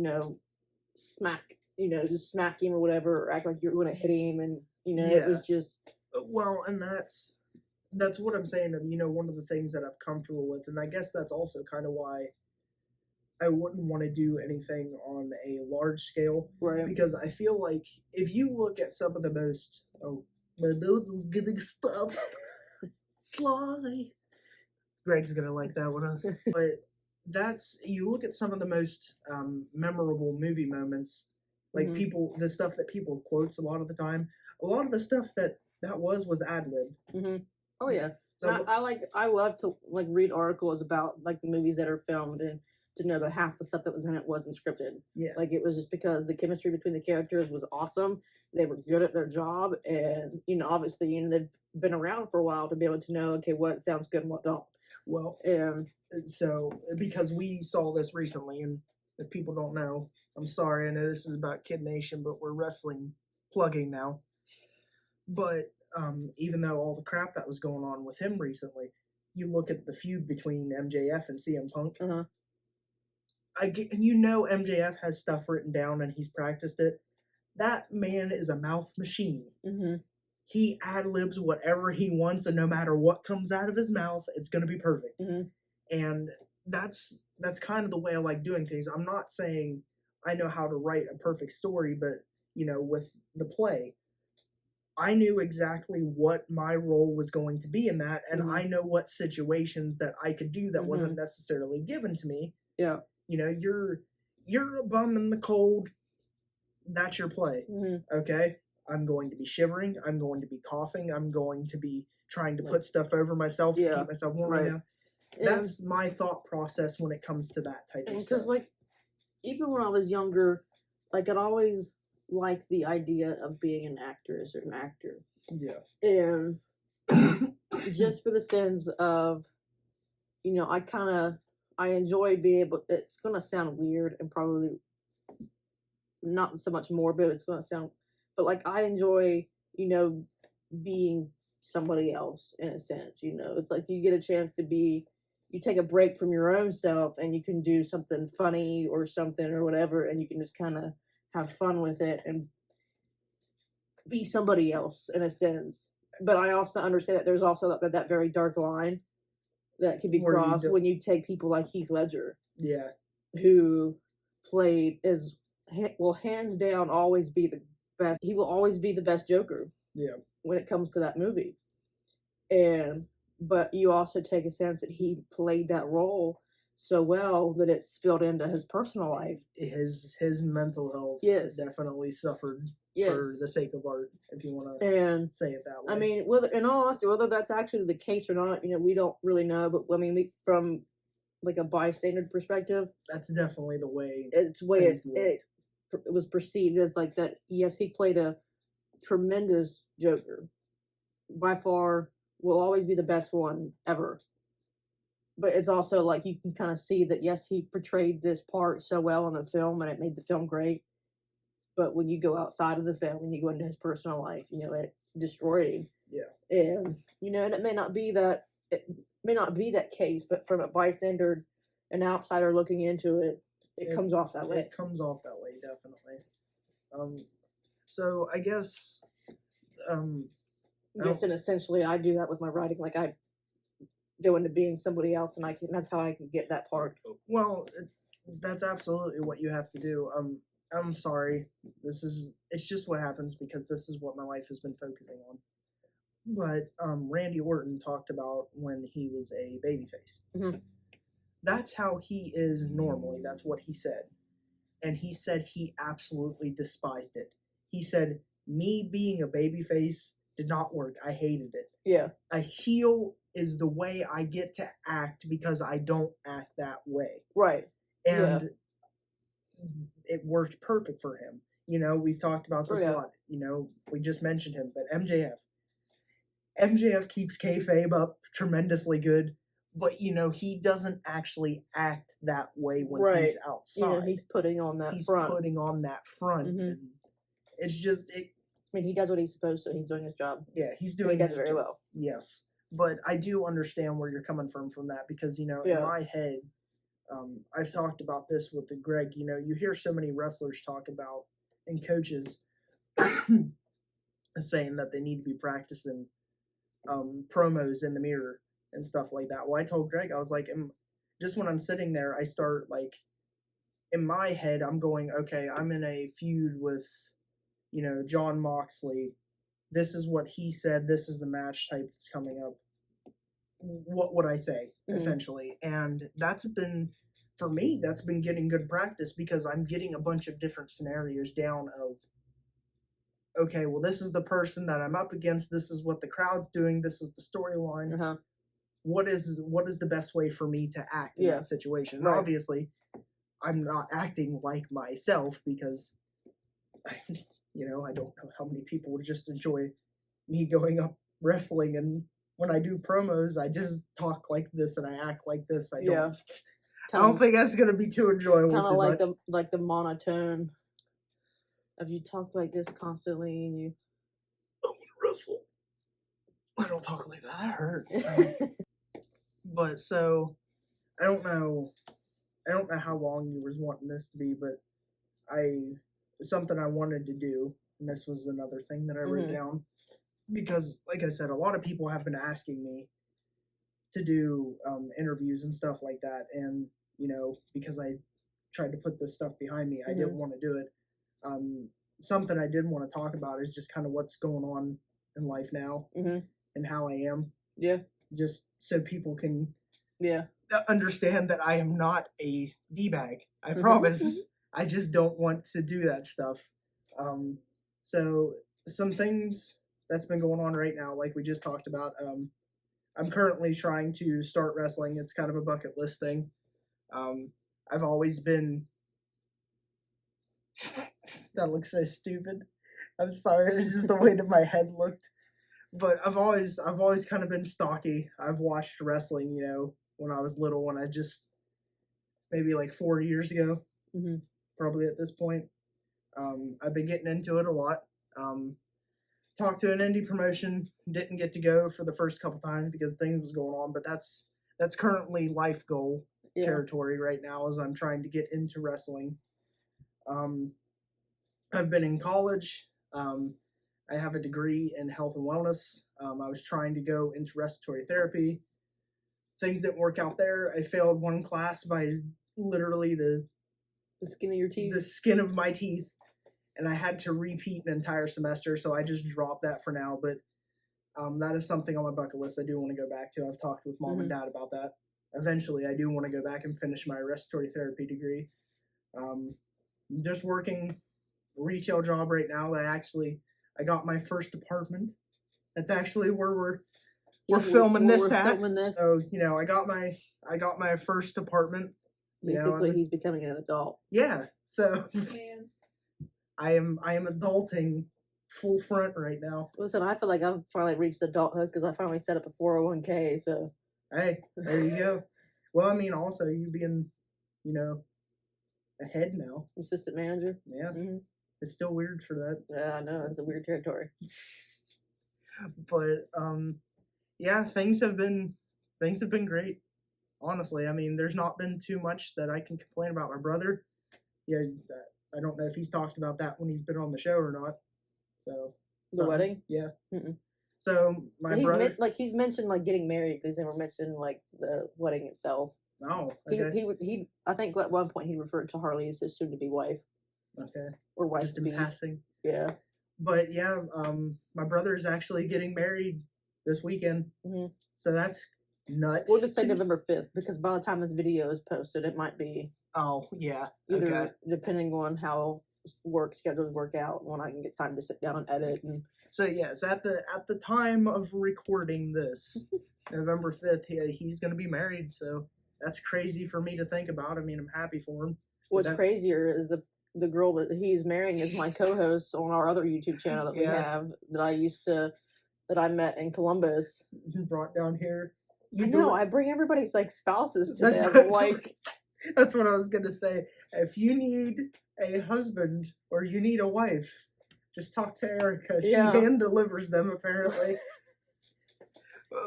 smack him or whatever, or act like you were going to hit him, and it was just well, and that's what I'm saying. One of the things that I've comfortable with, and I guess that's also kind of why I wouldn't want to do anything on a large scale, right. Because I feel like if you look at some of the most my nose is getting stuffed. Sly. Greg's gonna like that one, huh? But you look at some of the most memorable movie moments, like the stuff that people quotes a lot of the time. A lot of the stuff that was ad libbed. Mm-hmm. Oh yeah, I love to like read articles about like the movies that are filmed and to know that half the stuff that was in it wasn't scripted. Yeah, like it was just because the chemistry between the characters was awesome. They were good at their job, and obviously they've been around for a while to be able to know what sounds good and what don't. Well, so because we saw this recently, and if people don't know, I'm sorry, I know this is about Kid Nation, but we're wrestling plugging now. But even though all the crap that was going on with him recently, you look at the feud between MJF and CM Punk. Uh-huh. MJF has stuff written down and he's practiced it. That man is a mouth machine. Mm-hmm. He ad-libs whatever he wants, and no matter what comes out of his mouth, it's going to be perfect. Mm-hmm. And that's kind of the way I like doing things. I'm not saying I know how to write a perfect story, but, with the play, I knew exactly what my role was going to be in that, and I know what situations that I could do that wasn't necessarily given to me. Yeah. You're a bum in the cold. That's your play. Mm-hmm. Okay? I'm going to be shivering. I'm going to be coughing. I'm going to be trying to put stuff over myself to keep myself warm right now. That's my thought process when it comes to that type of stuff. Because, like, even when I was younger, like, I'd always liked the idea of being an actress or an actor. Yeah. And just for the sense of, I enjoy being able, it's going to sound weird and probably not so much morbid, it's going to sound, but, like, I enjoy, being somebody else in a sense, It's like you get a chance to you take a break from your own self and you can do something funny or something or whatever, and you can just kind of have fun with it and be somebody else in a sense. But I also understand that there's also that very dark line that can be crossed when you take people like Heath Ledger. Yeah. Who played will hands down always be the best. He will always be the best Joker. Yeah. When it comes to that movie. But you also take a sense that he played that role so well that it spilled into his personal life. His mental health definitely suffered for the sake of art, if you want to say it that way. I mean, in all honesty, whether that's actually the case or not, we don't really know. But from like a bystander perspective, that's definitely the way. It's way it was perceived as like that. Yes, he played a tremendous Joker. By far, will always be the best one ever. But it's also like you can kind of see that, yes, he portrayed this part so well in the film and it made the film great. But when you go outside of the film, when you go into his personal life, it destroyed him. Yeah. And, and it may not be that may not be that case, but from a bystander, an outsider looking into it, it comes off that way. It comes off that way, definitely. So I guess, I'm guessing essentially I do that with my writing. Like I go into being somebody else, and that's how I can get that part. well, that's absolutely what you have to do. I'm sorry. It's just what happens because this is what my life has been focusing on. But Randy Orton talked about when he was a babyface. Mm-hmm. That's how he is normally. That's what he said. And he said he absolutely despised it. He said, me being a babyface did not work. I hated it. Yeah. A heel is the way I get to act because I don't act that way. Right. And it worked perfect for him. You know, we've talked about this a lot. You know, we just mentioned him, but MJF keeps kayfabe up tremendously good, but you know he doesn't actually act that way when he's outside. Yeah, he's putting on that front. He's putting on that front. Mm-hmm. And it's just I mean, he does what he's supposed to. He's doing his job. Yeah, he's doing. He does it very well. Yes, but I do understand where you're coming from that because you know in my head, I've talked about this with Greg. You know, you hear so many wrestlers talk about and coaches saying that they need to be practicing promos in the mirror and stuff like that. Well, I told Greg, I was like, just when I'm sitting there, I start like, in my head, I'm going, okay, I'm in a feud with, you know, John Moxley. This is what he said. This is the match type that's coming up. What would I say, essentially? And that's been, for me, that's been getting good practice because I'm getting a bunch of different scenarios down of, okay, well, this is the person that I'm up against. This is what the crowd's doing. This is the storyline. Uh-huh. What is the best way for me to act in that situation? Right. And obviously, I'm not acting like myself because, you know, I don't know how many people would just enjoy me going up wrestling. And when I do promos, I just talk like this and I act like this. I don't think that's going to be too enjoyable. Kind of like the monotone. Have you talked like this constantly and you... I want to wrestle. I don't talk like that. That hurt. But so, I don't know how long you was wanting this to be, but it's something I wanted to do, and this was another thing that I wrote down. Because, like I said, a lot of people have been asking me to do interviews and stuff like that, and, you know, because I tried to put this stuff behind me, I didn't want to do it. Something I did want to talk about is just kind of what's going on in life now and how I am. Yeah. Just so people can understand that I am not a D-bag. I promise. I just don't want to do that stuff. So some things that's been going on right now, like we just talked about, I'm currently trying to start wrestling. It's kind of a bucket list thing. I've always been... That looks so stupid. I'm sorry, it's just the way that my head looked. But I've always kind of been stocky. I've watched wrestling, you know, when I was little, when I just, maybe like 4 years ago, probably at this point. I've been getting into it a lot. Talked to an indie promotion, didn't get to go for the first couple times because things was going on, but that's currently life goal territory right now as I'm trying to get into wrestling. I've been in college. I have a degree in health and wellness. I was trying to go into respiratory therapy. Things didn't work out there. I failed one class by literally the skin of your teeth. The skin of my teeth. And I had to repeat an entire semester, so I just dropped that for now. But that is something on my bucket list I do want to go back to. I've talked with mom and dad about that. Eventually, I do want to go back and finish my respiratory therapy degree. Just working a retail job right now. I got my first apartment. That's actually where we're filming this at. So, you know, I got my first apartment. Basically, he's becoming an adult. Yeah. So I am adulting full front right now. Listen, I feel like I've finally reached adulthood because I finally set up a 401k. So hey, there you go. Well, I mean, also you being, you know, ahead now, assistant manager. Yeah, it's still weird for that. Yeah, I know, it's a weird territory. But yeah, things have been things have been great. Honestly, I mean, there's not been too much that I can complain about my brother. Yeah, I don't know if he's talked about that when he's been on the show or not. So The wedding? yeah. Mm-mm. So my brother, He's mentioned like getting married, but he's never mentioned like the wedding itself. oh, okay, He I think at one point he referred to Harley as his soon to be wife okay, or wife just to in be. passing. Yeah. But yeah, my brother is actually getting married this weekend, Mhm. so that's nuts. We'll just say November 5th because by the time this video is posted, it might be Oh yeah, either okay. depending on how work schedules work out when I can get time to sit down and edit. And So yes, at the time of recording this, November 5th, he's gonna be married. So that's crazy for me to think about. I mean, I'm happy for him. what's that- crazier is the girl that he's marrying is my co-host on our other YouTube channel that we Yeah. have that I met in Columbus. Brought down here. I know, I bring everybody's like spouses to That's- them. that's Like, That's what I was gonna say. If you need a husband or you need a wife, just talk to Erica. She Yeah. hand delivers them apparently.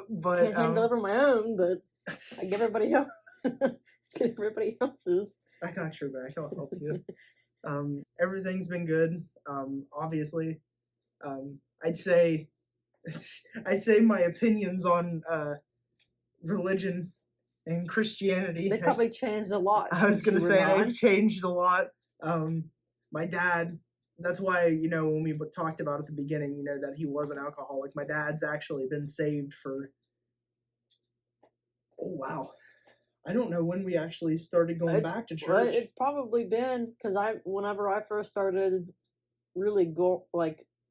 But can't hand deliver my own, but I give everybody else, get everybody else's. I got your back. I'll help you. Everything's been good. Obviously, I'd say my opinions on religion and Christianity. They probably changed a lot. I was since gonna you were say gone. they've changed a lot. My dad. That's why, when we talked about at the beginning, that he was an alcoholic. My dad's actually been saved for. Oh wow. I don't know when we actually started going back to Well, church. it's probably been because whenever I first started really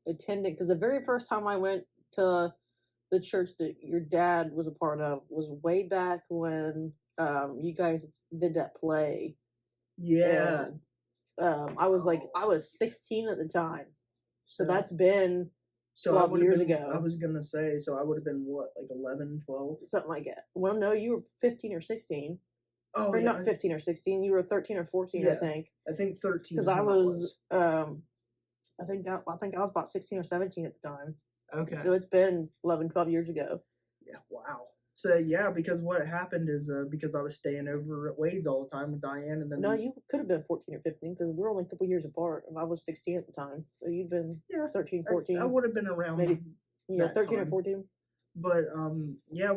attending, because the very first time I went to the church that your dad was a part of was way back when you guys did that play. Yeah. And, I was 16 at the time, so So- that's been So 12 I would've years been, ago. I was gonna say, so I would have been what, like 11, 12? something like that. Well, no, you were 15 or 16, Oh, or yeah, not 15 or 16. You were 13 or 14, I Yeah. think. I think 13. Because is I when it was, I think I was about 16 or 17 at the time. Okay. So it's been 11, 12 years ago. Yeah, wow. So yeah, because what happened is because I was staying over at Wade's all the time with Diane, and then No, you could have been 14 or 15 because we're only a couple years apart, and I was 16 at the time. So you'd been Yeah, 13, 14. I would have been around. Maybe, yeah, that 13 or time. 14. But yeah,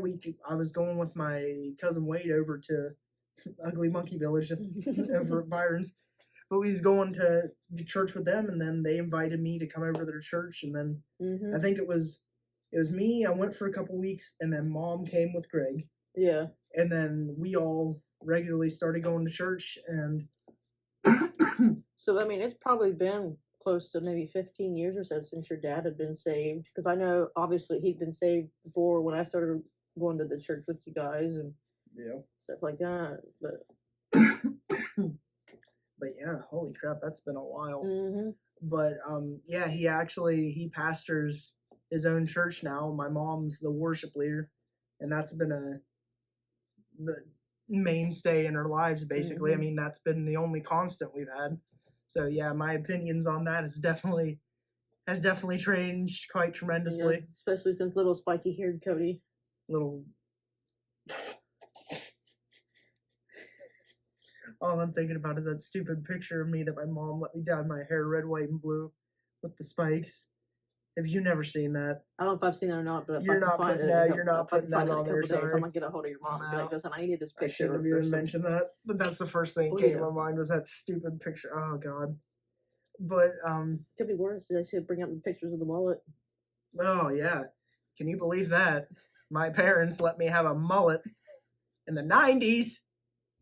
I was going with my cousin Wade over to Ugly Monkey Village over at Byron's, but we was going to church with them, and then they invited me to come over to their church, and then Hmm. I think it was me. I went for a couple weeks, and then Mom came with Greg. Yeah. And then we all regularly started going to church, and So, I mean, it's probably been close to maybe 15 years or so since your dad had been saved. Because I know, obviously, he'd been saved before when I started going to the church with you guys and yeah. stuff like that. But, But yeah, holy crap, that's been a while. hmm But yeah, he pastors his own church now. My mom's the worship leader, and that's been the mainstay in our lives, basically. I Mhm. mean, that's been the only constant we've had. So yeah, my opinions on that has definitely changed quite tremendously. especially since little spiky haired Cody. Little. All I'm thinking about is that stupid picture of me that my mom let me dye my hair red, white, and blue with the spikes. Have you never seen that? I don't know if I've seen that or not, but if You're I can not find putting it, that- if you're not I can putting find that it in on a there, couple days, sorry. I'm gonna get a hold of your mom and be No. like, listen, I needed this I picture. shouldn't have for even some- mentioned that, but that's the first thing that Oh, came yeah. to my mind was that stupid picture. Oh god. But Could be worse. They should bring out the pictures of the wallet. oh yeah, can you believe that? My parents let me have a mullet in the 90s.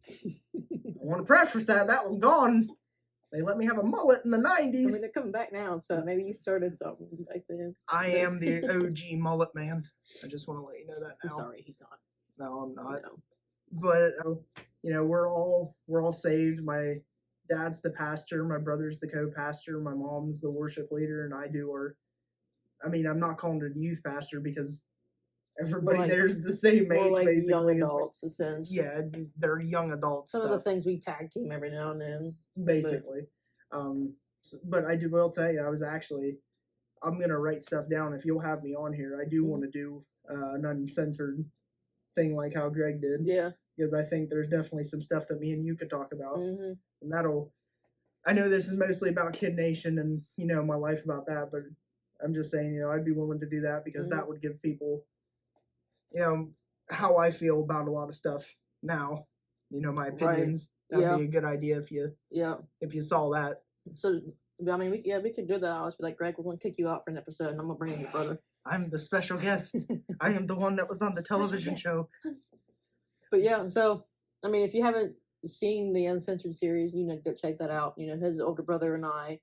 I want to preface that was gone. They let me have a mullet in the 90s. I mean, they're coming back now, so maybe you started something back then. I am the OG mullet man. I just want to let you know that I'm now. sorry, he's not. No, I'm not. No. But we're all saved. My dad's the pastor, my brother's the co-pastor, my mom's the worship leader, and I do our. I mean, I'm not calling it a youth pastor because everybody Like- there's the same More age, like basically. young as- adults, in a sense. Yeah, they're young adults. Some of the things we tag team every now and then. basically. But I will tell you, I'm gonna write stuff down if you'll have me on here. I do want to do an uncensored thing like how Greg did. Yeah. Because I think there's definitely some stuff that me and you could talk about. Mm-hmm. And I know this is mostly about Kid Nation and, my life about that, but I'm just saying, I'd be willing to do that because that would give people, how I feel about a lot of stuff now, my opinions. That'd be a good idea if you saw that. So, I mean, we could do that. I'll just be like, Greg, we're going to kick you out for an episode, and I'm going to bring in your brother. I'm the special guest. I am the one that was on the television show. But yeah, so, I mean, if you haven't seen the Uncensored series, go check that out. His older brother and I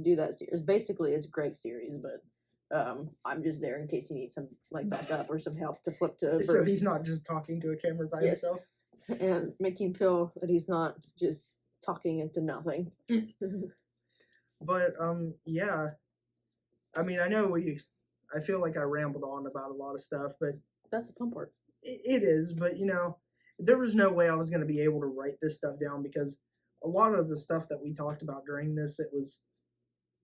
do that series. Basically, it's Greg's series, but I'm just there in case he needs some backup or some help to flip to. So he's not just talking to a camera by himself, and make him feel that he's not just talking into nothing. But yeah, I mean, I feel like I rambled on about a lot of stuff, but that's the fun part. It is, but there was no way I was going to be able to write this stuff down because a lot of the stuff that we talked about during this,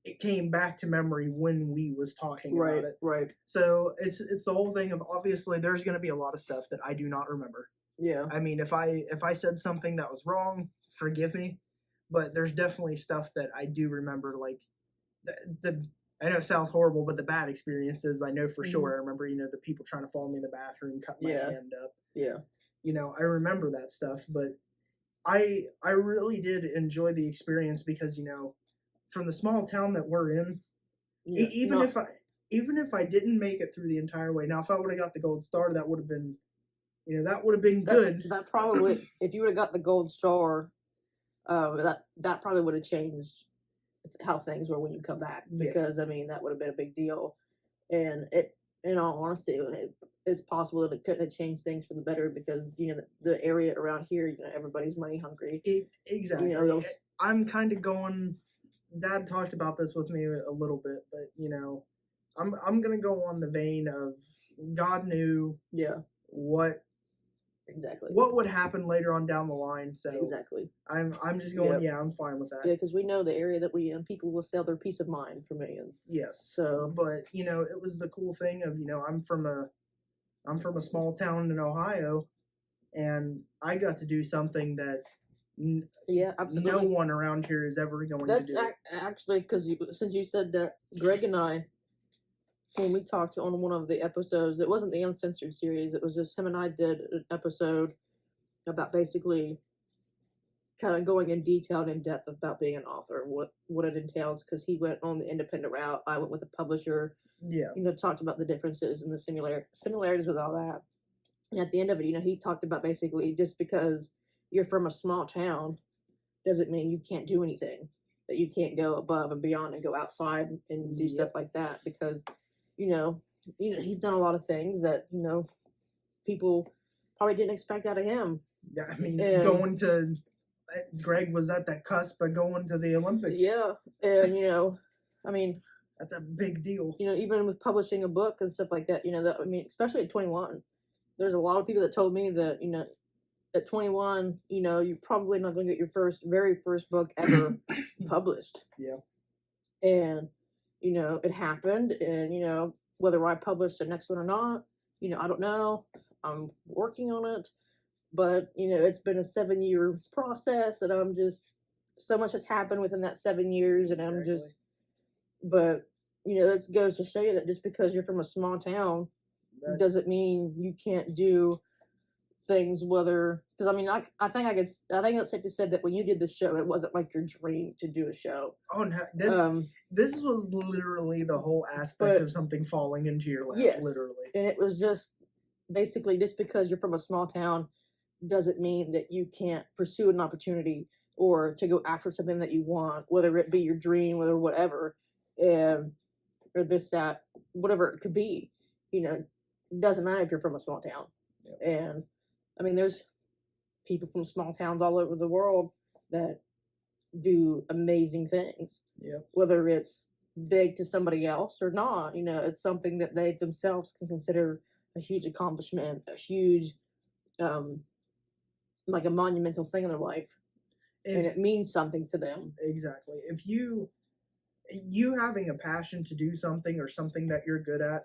it came back to memory when we was talking about it. Right. So it's the whole thing of obviously there's going to be a lot of stuff that I do not remember. Yeah. I mean, if I said something that was wrong, forgive me, but there's definitely stuff that I do remember, like I know it sounds horrible, but the bad experiences, I know for sure. I remember, the people trying to follow me in the bathroom, cut my hand up. Yeah. I remember that stuff, but I really did enjoy the experience because, from the small town that we're in, even if I didn't make it through the entire way, now if I would have got the gold star, that would have been, good. That probably, if you would have got the gold star, that probably would have changed how things were when you come back, because I mean that would have been a big deal, and in all honesty, it's possible that it could have changed things for the better because the area around here, everybody's money hungry. Exactly. I'm kind of going. Dad talked about this with me a little bit, but I'm gonna go on the vein of God knew what would happen later on down the line. So exactly. I'm just going. Yeah, I'm fine with that. Yeah, because we know the area that we in, people will sell their peace of mind for millions. Yes. So, but it was the cool thing of I'm from a small town in Ohio, and I got to do something that absolutely no one around here is ever going to do. Actually, because since you said that, Greg and I, when we talked on one of the episodes, it wasn't the Uncensored series, it was just him and I did an episode about basically kind of going in detail and in depth about being an author, what it entails, because he went on the independent route, I went with a publisher. Yeah. Talked about the differences and the similarities with all that. And at the end of it, he talked about basically just because you're from a small town doesn't mean you can't do anything, that you can't go above and beyond and go outside and do stuff like that, because he's done a lot of things that people probably didn't expect out of him. Yeah, I mean, Greg was at that cusp of going to the Olympics. Yeah, and I mean, that's a big deal. Even with publishing a book and stuff like that, I mean, especially at 21, there's a lot of people that told me that at 21, you're probably not going to get your very first book ever published. Yeah. And, it happened. And, whether I publish the next one or not, I don't know. I'm working on it. But, it's been a 7-year process, and I'm just, so much has happened within that 7 years. And I'm just, but, it goes to show you that just because you're from a small town doesn't mean you can't do things, because I mean, I think it's safe to say that when you did the show, it wasn't like your dream to do a show. Oh no, this was literally the whole aspect of something falling into your lap. Yes, literally. And it was just basically, just because you're from a small town doesn't mean that you can't pursue an opportunity or to go after something that you want, whether it be your dream, whether whatever, or this, that, whatever it could be. It doesn't matter if you're from a small town. Yep. And I mean, there's people from small towns all over the world that do amazing things. Yep. Whether it's big to somebody else or not, it's something that they themselves can consider a huge accomplishment, a huge, like a monumental thing in their life. And it means something to them. Exactly. If you having a passion to do something or something that you're good at,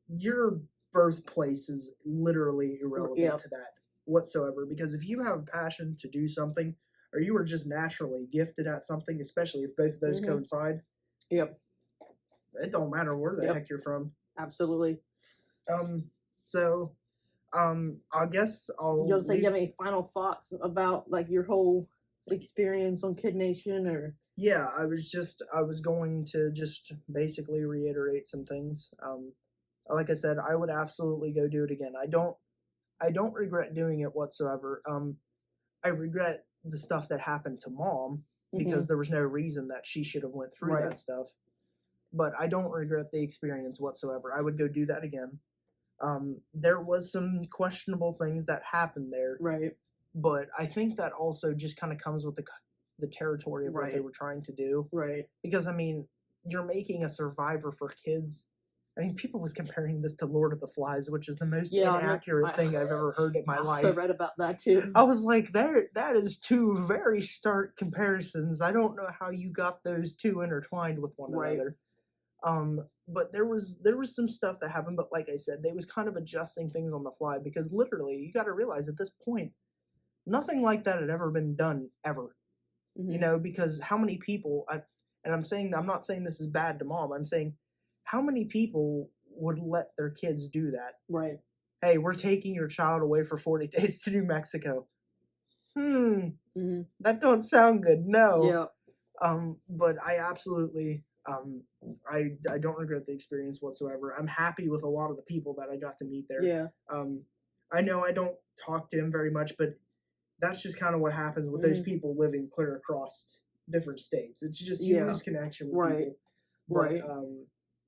you're birthplace is literally irrelevant Yeah. to that whatsoever. Because if you have a passion to do something, or you are just naturally gifted at something, especially if both of those Mhm. coincide, Yep. it don't matter where the Yep. heck you're from. Absolutely. So, I guess I'll. You leave- have any final thoughts about like your whole experience on Kid Nation, or? Yeah, I was going to just basically reiterate some things. Like I said, I would absolutely go do it again. I don't regret doing it whatsoever. I regret the stuff that happened to Mom because there was no reason that she should have went through Right. that stuff. But I don't regret the experience whatsoever. I would go do that again. There was some questionable things that happened there, Right. but I think that also just kind of comes with the territory of what they Right. were trying to do. Right. Because I mean, you're making a Survivor for kids. I mean, people was comparing this to Lord of the Flies, which is the most Yeah, I know. inaccurate thing I've ever heard in my I life. also read about that too. I was like, that is two very stark comparisons. I don't know how you got those two intertwined with one Right. another. But there was some stuff that happened, but like I said, they was kind of adjusting things on the fly because literally, you got to realize at this point, nothing like that had ever been done ever. Mhm. You know, because how many people? I'm not saying this is bad to Mom. I'm saying how many people would let their kids do that? Right. Hey, we're taking your child away for 40 days to New Mexico. Mhm. That don't sound good. No. Yeah. But I absolutely, I don't regret the experience whatsoever. I'm happy with a lot of the people that I got to meet there. Yeah. I know I don't talk to him very much, but that's just kind of what happens with those people living clear across different states. It's just you lose connection with Right. people. Right.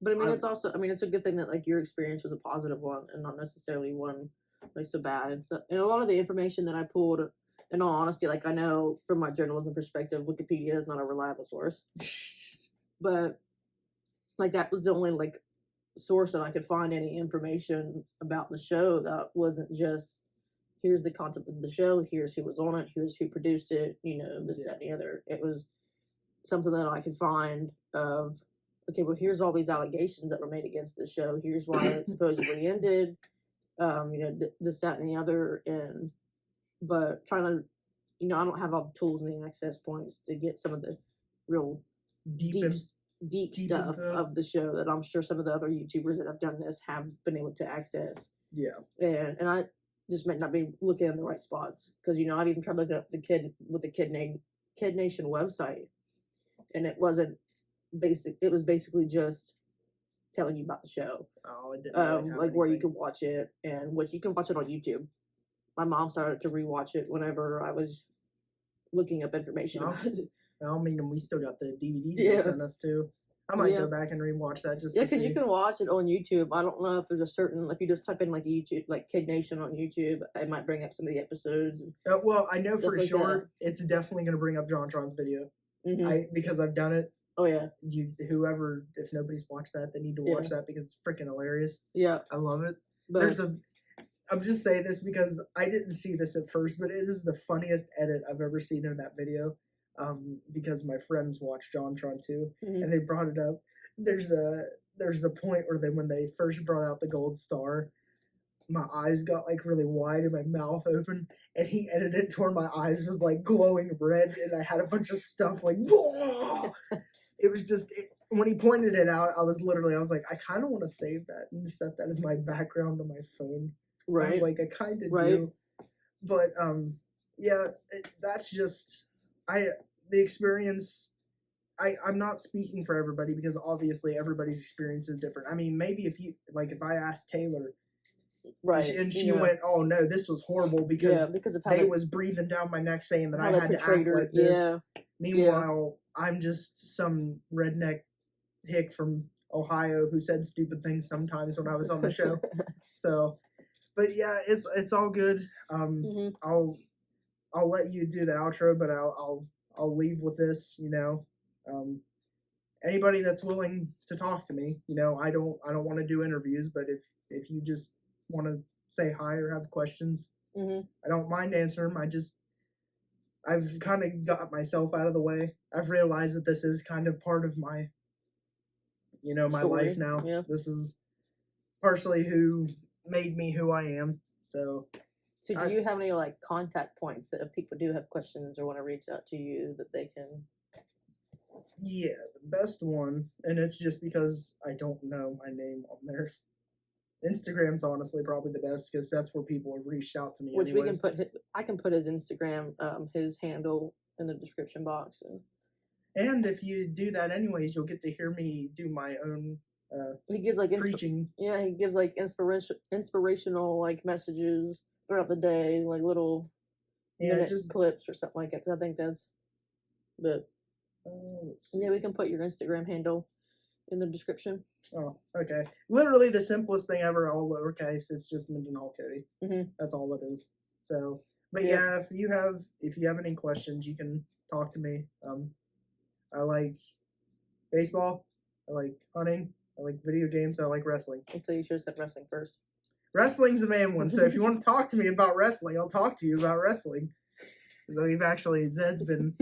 But, But I mean, it's also, I mean, it's a good thing that like your experience was a positive one and not necessarily one like so bad. And a lot of the information that I pulled, in all honesty, like I know from my journalism perspective, Wikipedia is not a reliable source, but like that was the only like source that I could find any information about the show that wasn't just here's the concept of the show, here's who was on it, here's who produced it, you know, this, that, and the other. It was something that I could find of, okay, well, here's all these allegations that were made against the show. Here's why it supposedly ended. You know, this, that, and the other. But trying to, you know, I don't have all the tools and the access points to get some of the real deep stuff info. of the show that I'm sure some of the other YouTubers that have done this have been able to access. Yeah. And I just might not be looking in the right spots because, you know, I've even tried looking up the Kid Nation website, and it wasn't basic. It was basically just telling you about the show, Oh, it didn't really have like where you anything. can watch it and which you can watch it on YouTube. My mom started to rewatch it whenever I was looking up information Oh. about it. I mean, we still got the DVDs Yeah. they sent us too. I might Yeah. go back and rewatch that just Yeah, to because see. you can watch it on YouTube. I don't know if there's a certain, if you just type in like YouTube, like Kid Nation on YouTube, it might bring up some of the episodes. Well, I know Stuff for like sure it's definitely going to bring up JonTron's video. Mhm. Because I've done it. Oh yeah, Whoever, if nobody's watched that, they need to watch that because it's freaking hilarious. yeah. I love it. But I'm just saying this because I didn't see this at first, but it is the funniest edit I've ever seen in that video. Because my friends watch JonTron too, Mhm. and they brought it up. There's a point where when they first brought out the gold star, my eyes got like really wide and my mouth open, and he edited it to where my eyes was like glowing red, and I had a bunch of stuff like. Whoa! It was just when he pointed it out, I was like, I kind of want to save that and set that as my background on my phone. I was right, like, I kind of Right. do, but yeah, that's just the experience. I'm not speaking for everybody because obviously everybody's experience is different. I mean, maybe if I asked Taylor, right, and she yeah. went, "Oh no, this was horrible," because because of how they they was breathing down my neck saying that how I they had to act portrayed her. like this. Yeah, Meanwhile, I'm just some redneck hick from Ohio who said stupid things sometimes when I was on the show. So, but yeah, it's all good. Mhm. I'll let you do the outro, but I'll leave with this. You know, anybody that's willing to talk to me, you know, I don't want to do interviews, but if you just want to say hi or have questions, Mhm. I don't mind answering them. I've kind of got myself out of the way. I've realized that this is kind of part of my, my Story, life now. yeah. This is partially who made me who I am. So So do you have any like contact points that if people do have questions or want to reach out to you that they can? yeah, the best one, and it's just because I don't know my name on there. Instagram's honestly probably the best because that's where people have reached out to me. Which anyways. we can put. I can put his Instagram, his handle in the description box. And if you do that anyways, you'll get to hear me do my own He gives like preaching. Yeah, he gives like inspirational like messages throughout the day, like little minute clips or something like that. 'Cause I think that's. But let's see. yeah, we can put your Instagram handle in the description. Oh, okay. Literally the simplest thing ever, all lowercase. It's just Mendenhall Cody. Mm-hmm. That's all it is. So, but Yeah. if you have any questions, you can talk to me. I like baseball. I like hunting. I like video games. I like wrestling. Until you should have said wrestling first. Wrestling's the main one. So if you want to talk to me about wrestling, I'll talk to you about wrestling. So we've actually, Zed's been,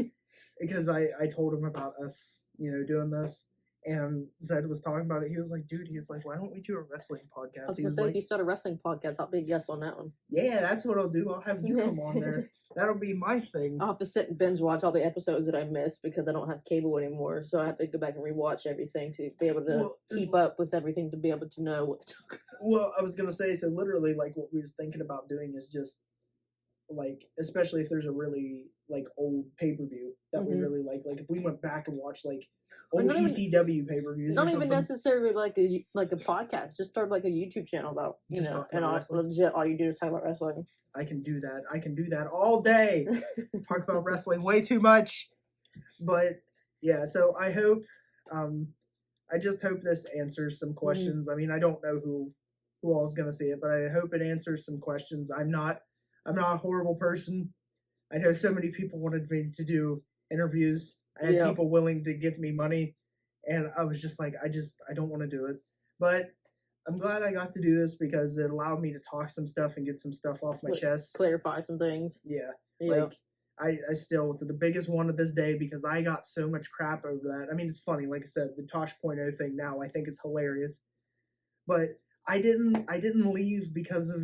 because I told him about us, doing this. And Zed was talking about it. He was like, dude, why don't we do a wrestling podcast? I was going to say, if you start a wrestling podcast, I'll be a guest on that one. Yeah, that's what I'll do. I'll have you come on there. That'll be my thing. I'll have to sit and binge watch all the episodes that I missed because I don't have cable anymore. So I have to go back and rewatch everything to be able to keep up with everything, to be able to know what's. Well, I was going to say, so literally, like, what we was thinking about doing is just, like, especially if there's a really, like, old pay-per-view that we really like if we went back and watched, like, old ECW pay-per-views not even necessarily like a podcast. Just start like a YouTube channel about, legit all you do is talk about wrestling. I can do that all day. Talk about wrestling way too much. But, yeah, so I hope, I just hope this answers some questions. I mean, I don't know who all is going to see it, but I hope it answers some questions. I'm not a horrible person. I know so many people wanted me to do interviews. I had people willing to give me money, and I was just like, I don't want to do it. But I'm glad I got to do this because it allowed me to talk some stuff and get some stuff off my chest. Clarify some things. Yeah. Like, I still, to the biggest one of this day, because I got so much crap over that. I mean, it's funny, like I said, the Tosh.0 thing now I think is hilarious. But I didn't leave because of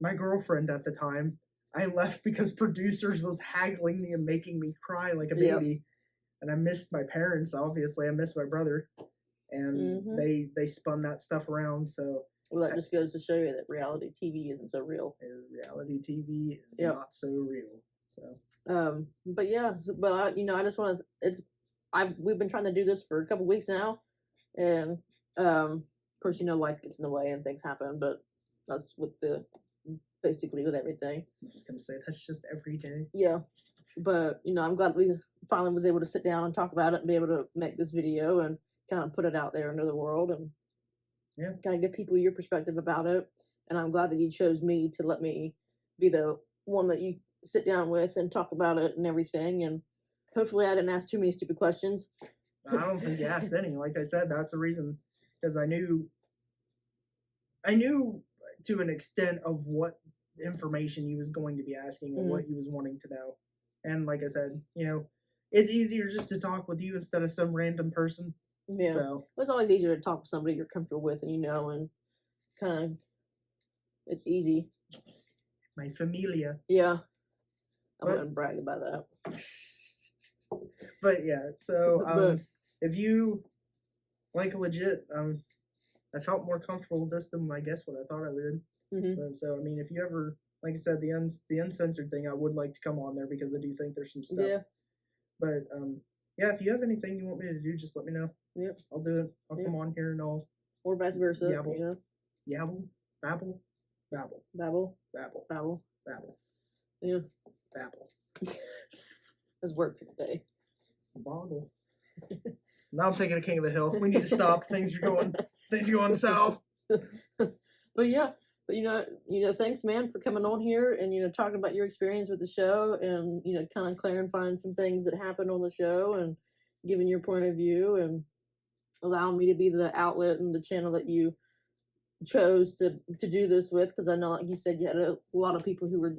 my girlfriend at the time. I left because producers was haggling me and making me cry like a baby. And I missed my parents, obviously. I missed my brother. And they spun that stuff around. So well, that just goes to show you that reality TV isn't so real. Reality TV is not so real. So but yeah, I just want to. We've been trying to do this for a couple weeks now, and of course, life gets in the way and things happen. But that's basically with everything. I was gonna say that's just every day. Yeah, but I'm glad we finally was able to sit down and talk about it and be able to make this video and kind of put it out there into the world and kind of give people your perspective about it. And I'm glad that you chose me to let me be the one that you sit down with and talk about it and everything. And hopefully I didn't ask too many stupid questions. I don't think you asked any. Like I said, that's the reason, because I knew to an extent of what information you was going to be asking and what you was wanting to know. And like I said, it's easier just to talk with you instead of some random person. Yeah. So it's always easier to talk with somebody you're comfortable with and and kind of it's easy. My familia. Yeah. I wouldn't brag about that. But yeah, so if you legit, I felt more comfortable with this than I guess what I thought I would. But so I mean, if you ever, like I said, the uncensored thing, I would like to come on there because I do think there's some stuff. Yeah. But if you have anything you want me to do, just let me know. Yep. I'll do it. I'll come on here and I'll. Or vice versa. Yabble. Yabble. Babble. Babble. Babble. Babble. Babble. Babble. Yeah. Babble. That's work for the day. Boggle. Now I'm thinking of King of the Hill. We need to stop. Things are going south. But yeah. But thanks, man, for coming on here and talking about your experience with the show and kind of clarifying some things that happened on the show and giving your point of view and allowing me to be the outlet and the channel that you chose to do this with, because I know, like you said, you had a lot of people who were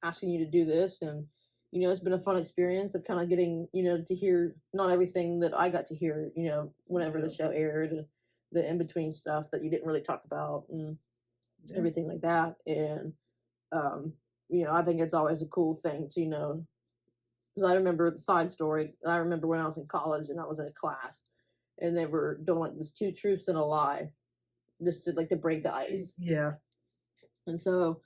asking you to do this, and it's been a fun experience of kind of getting to hear not everything that I got to hear whenever the show aired, the in between stuff that you didn't really talk about. And everything like that. And I think it's always a cool thing to because I remember the side story. I remember when I was in college and I was in a class, and they were doing like this 2 truths and a lie, just to break the ice. Yeah. And so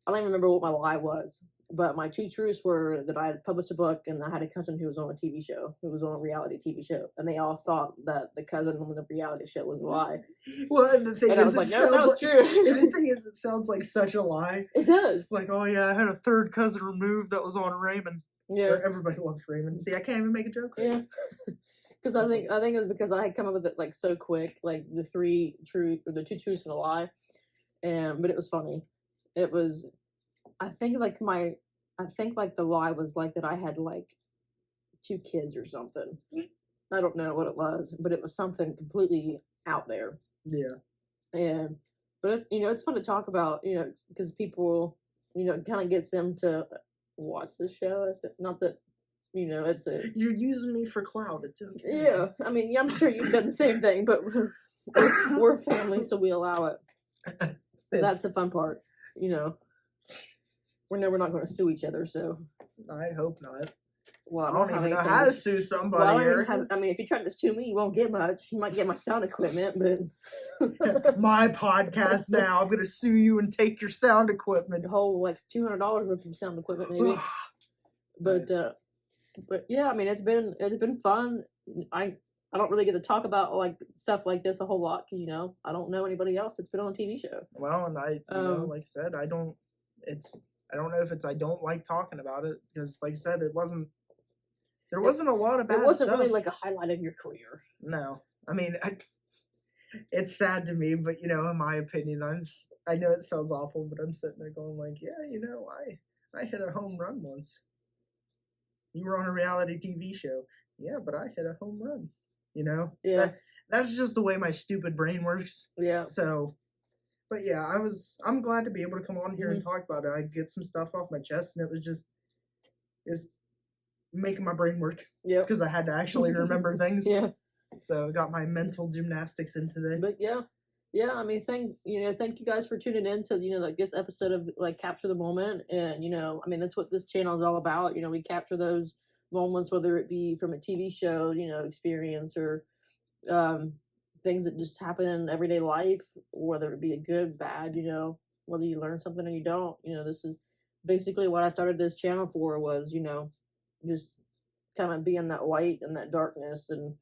I don't even remember what my lie was, but my 2 truths were that I had published a book and I had a cousin who was on a TV show, who was on a reality TV show, and they all thought that the cousin on the reality show was a lie. Well, and the thing And is, I was like, no, that was true. And the thing is, it sounds like such a lie. It does. It's like, oh yeah, I had a third cousin removed that was on Raymond. Yeah. Everybody loves Raymond. See, I can't even make a joke. Right? Yeah. Because I think it was because I had come up with it like so quick, like the 2 truths and a lie, but it was funny. It was, I think like the lie was like that I had like 2 kids or something. I don't know what it was, but it was something completely out there. Yeah. But it's it's fun to talk about, because people, it kind of gets them to watch the show. It's not that, it's a. You're using me for clout. It's okay. Yeah, I mean, I'm sure you've done the same thing, but we're family, so we allow it. That's the fun part, We're never not going to sue each other, so. I hope not. Well, I don't even know how to sue somebody. If you try to sue me, you won't get much. You might get my sound equipment, but. My podcast now. I'm going to sue you and take your sound equipment. The whole like $200 worth of sound equipment, maybe. But yeah, I mean, it's been fun. I don't really get to talk about like stuff like this a whole lot because I don't know anybody else that's been on a TV show. Well, and like I said, I don't know if it's I don't like talking about it because, like I said, there wasn't a lot of bad stuff. It wasn't really like a highlight of your career. No, I mean, it's sad to me, but in my opinion, I know it sounds awful, but I'm sitting there going like, yeah, I hit a home run once. You were on a reality TV show. Yeah, but I hit a home run. Yeah. That's just the way my stupid brain works. Yeah. So, but yeah, I'm glad to be able to come on here and talk about it. I get some stuff off my chest, and it's making my brain work. Yeah. Because I had to actually remember things. Yeah. So I got my mental gymnastics in today. But yeah, I mean, thank you guys for tuning in to like this episode of like Capture the Moment, and I mean that's what this channel is all about. We capture those moments, whether it be from a TV show, experience, or things that just happen in everyday life, whether it be a good, bad, whether you learn something or you don't. This is basically what I started this channel for, was just kind of being that light in that darkness, and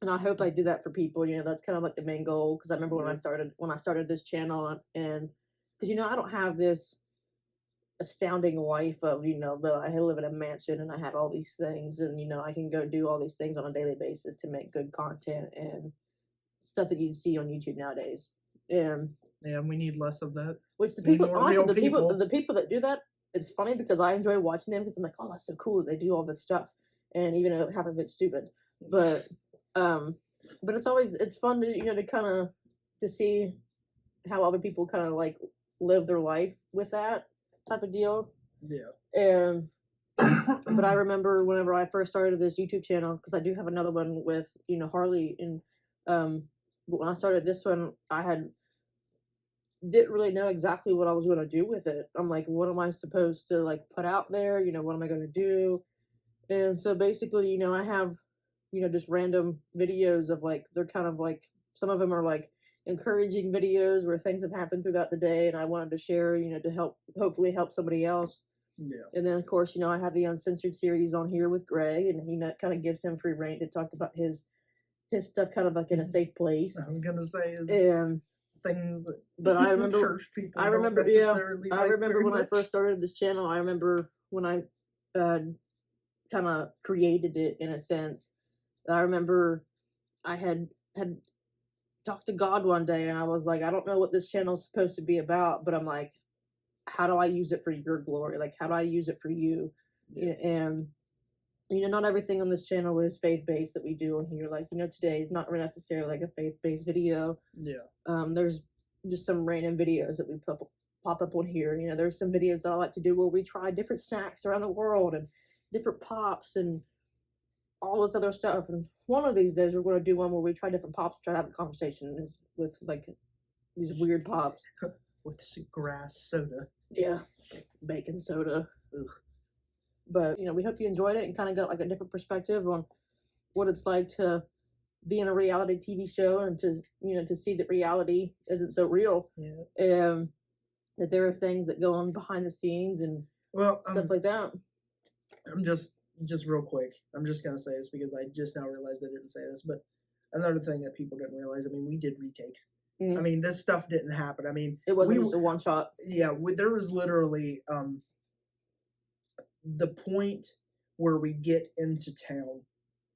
I hope I do that for people. That's kind of like the main goal. Because I remember when I started this channel, and because I don't have this astounding life of but I live in a mansion and I have all these things, and I can go do all these things on a daily basis to make good content and stuff that you'd see on YouTube nowadays. Yeah, we need less of that. Which the people, honestly, the people that do that, it's funny because I enjoy watching them because I'm like, oh, that's so cool that they do all this stuff, and even if half of it's stupid, but it's fun to to kind of to see how other people kind of like live their life with that type of deal. Yeah. But I remember whenever I first started this YouTube channel, because I do have another one with Harley, and but when I started this one, didn't really know exactly what I was going to do with it. I'm like, what am I supposed to like put out there? What am I going to do? And so basically, I have just random videos of like, they're kind of like, some of them are like encouraging videos where things have happened throughout the day, and I wanted to share, to hopefully help somebody else. Yeah. And then of course, I have the uncensored series on here with Greg, and he kind of gives him free reign to talk about his stuff kind of like in a safe place. I was gonna say things that but I remember church people I remember when I first started this channel. I remember when I kind of created it in a sense. I remember I had talked to God one day, and I was like, I don't know what this channel is supposed to be about, but I'm like, how do I use it for your glory? Like, how do I use it for you? Yeah. And not everything on this channel is faith-based that we do on here. Like, today is not necessarily like a faith-based video. Yeah. There's just some random videos that we pop up on here. There's some videos I like to do where we try different snacks around the world and different pops and all this other stuff. And one of these days we're going to do one where we try different pops, try to have a conversation with like these weird pops. with grass soda. Yeah, baking soda. Ugh. But we hope you enjoyed it and kind of got like a different perspective on what it's like to be in a reality TV show and to see that reality isn't so real. Yeah. That there are things that go on behind the scenes and stuff like that. I'm just real quick. I'm just gonna say this because I just now realized I didn't say this, but another thing that people didn't realize. I mean, we did retakes. Mhm. I mean, this stuff didn't happen. I mean, It wasn't just a one shot. Yeah, there was literally the point where we get into town,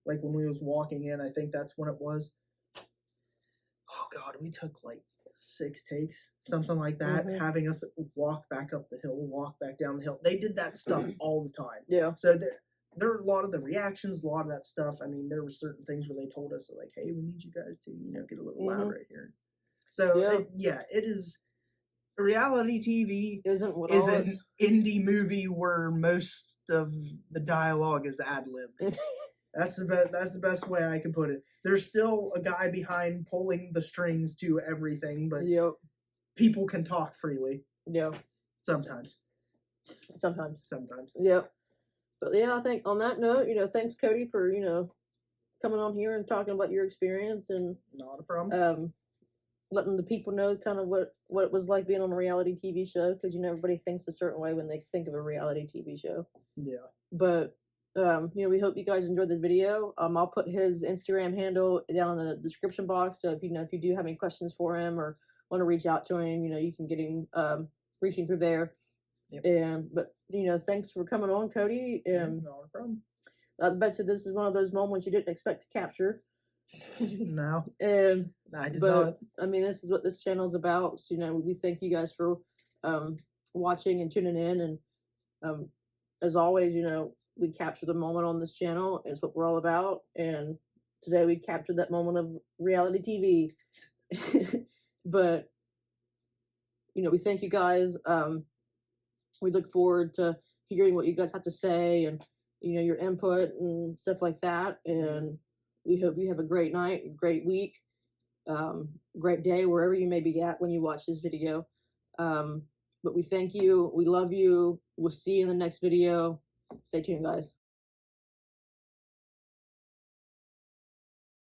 like when we was walking in. I think that's when it was. Oh God, we took like 6 takes, something like that, Mhm. having us walk back up the hill, walk back down the hill. They did that stuff all the time. Yeah. So there were a lot of the reactions, a lot of that stuff. I mean, there were certain things where they told us, like, hey, we need you guys to, get a little loud right here. So, it is. Reality TV Isn't what is all an is. indie movie where most of the dialogue is ad-libbed. That's the best way I can put it. There's still a guy behind pulling the strings to everything, but people can talk freely. Yeah. Sometimes. Yep. But yeah, I think on that note, thanks Cody for, coming on here and talking about your experience and not a problem. Letting the people know kind of what it was like being on a reality TV show, because everybody thinks a certain way when they think of a reality TV show. Yeah. But we hope you guys enjoyed this video. I'll put his Instagram handle down in the description box. So if you do have any questions for him or want to reach out to him, you can get him reaching through there. Yep. But thanks for coming on, Cody. Not a problem. I bet you this is one of those moments you didn't expect to capture. No. I did but not. I mean, this is what this channel is about. So, we thank you guys for watching and tuning in, and as always, we capture the moment on this channel. It's what we're all about, and today we captured that moment of reality TV. But we thank you guys. We look forward to hearing what you guys have to say and your input and stuff like that. And we hope you have a great night, great week, great day, wherever you may be at when you watch this video. But we thank you. We love you. We'll see you in the next video. Stay tuned, guys.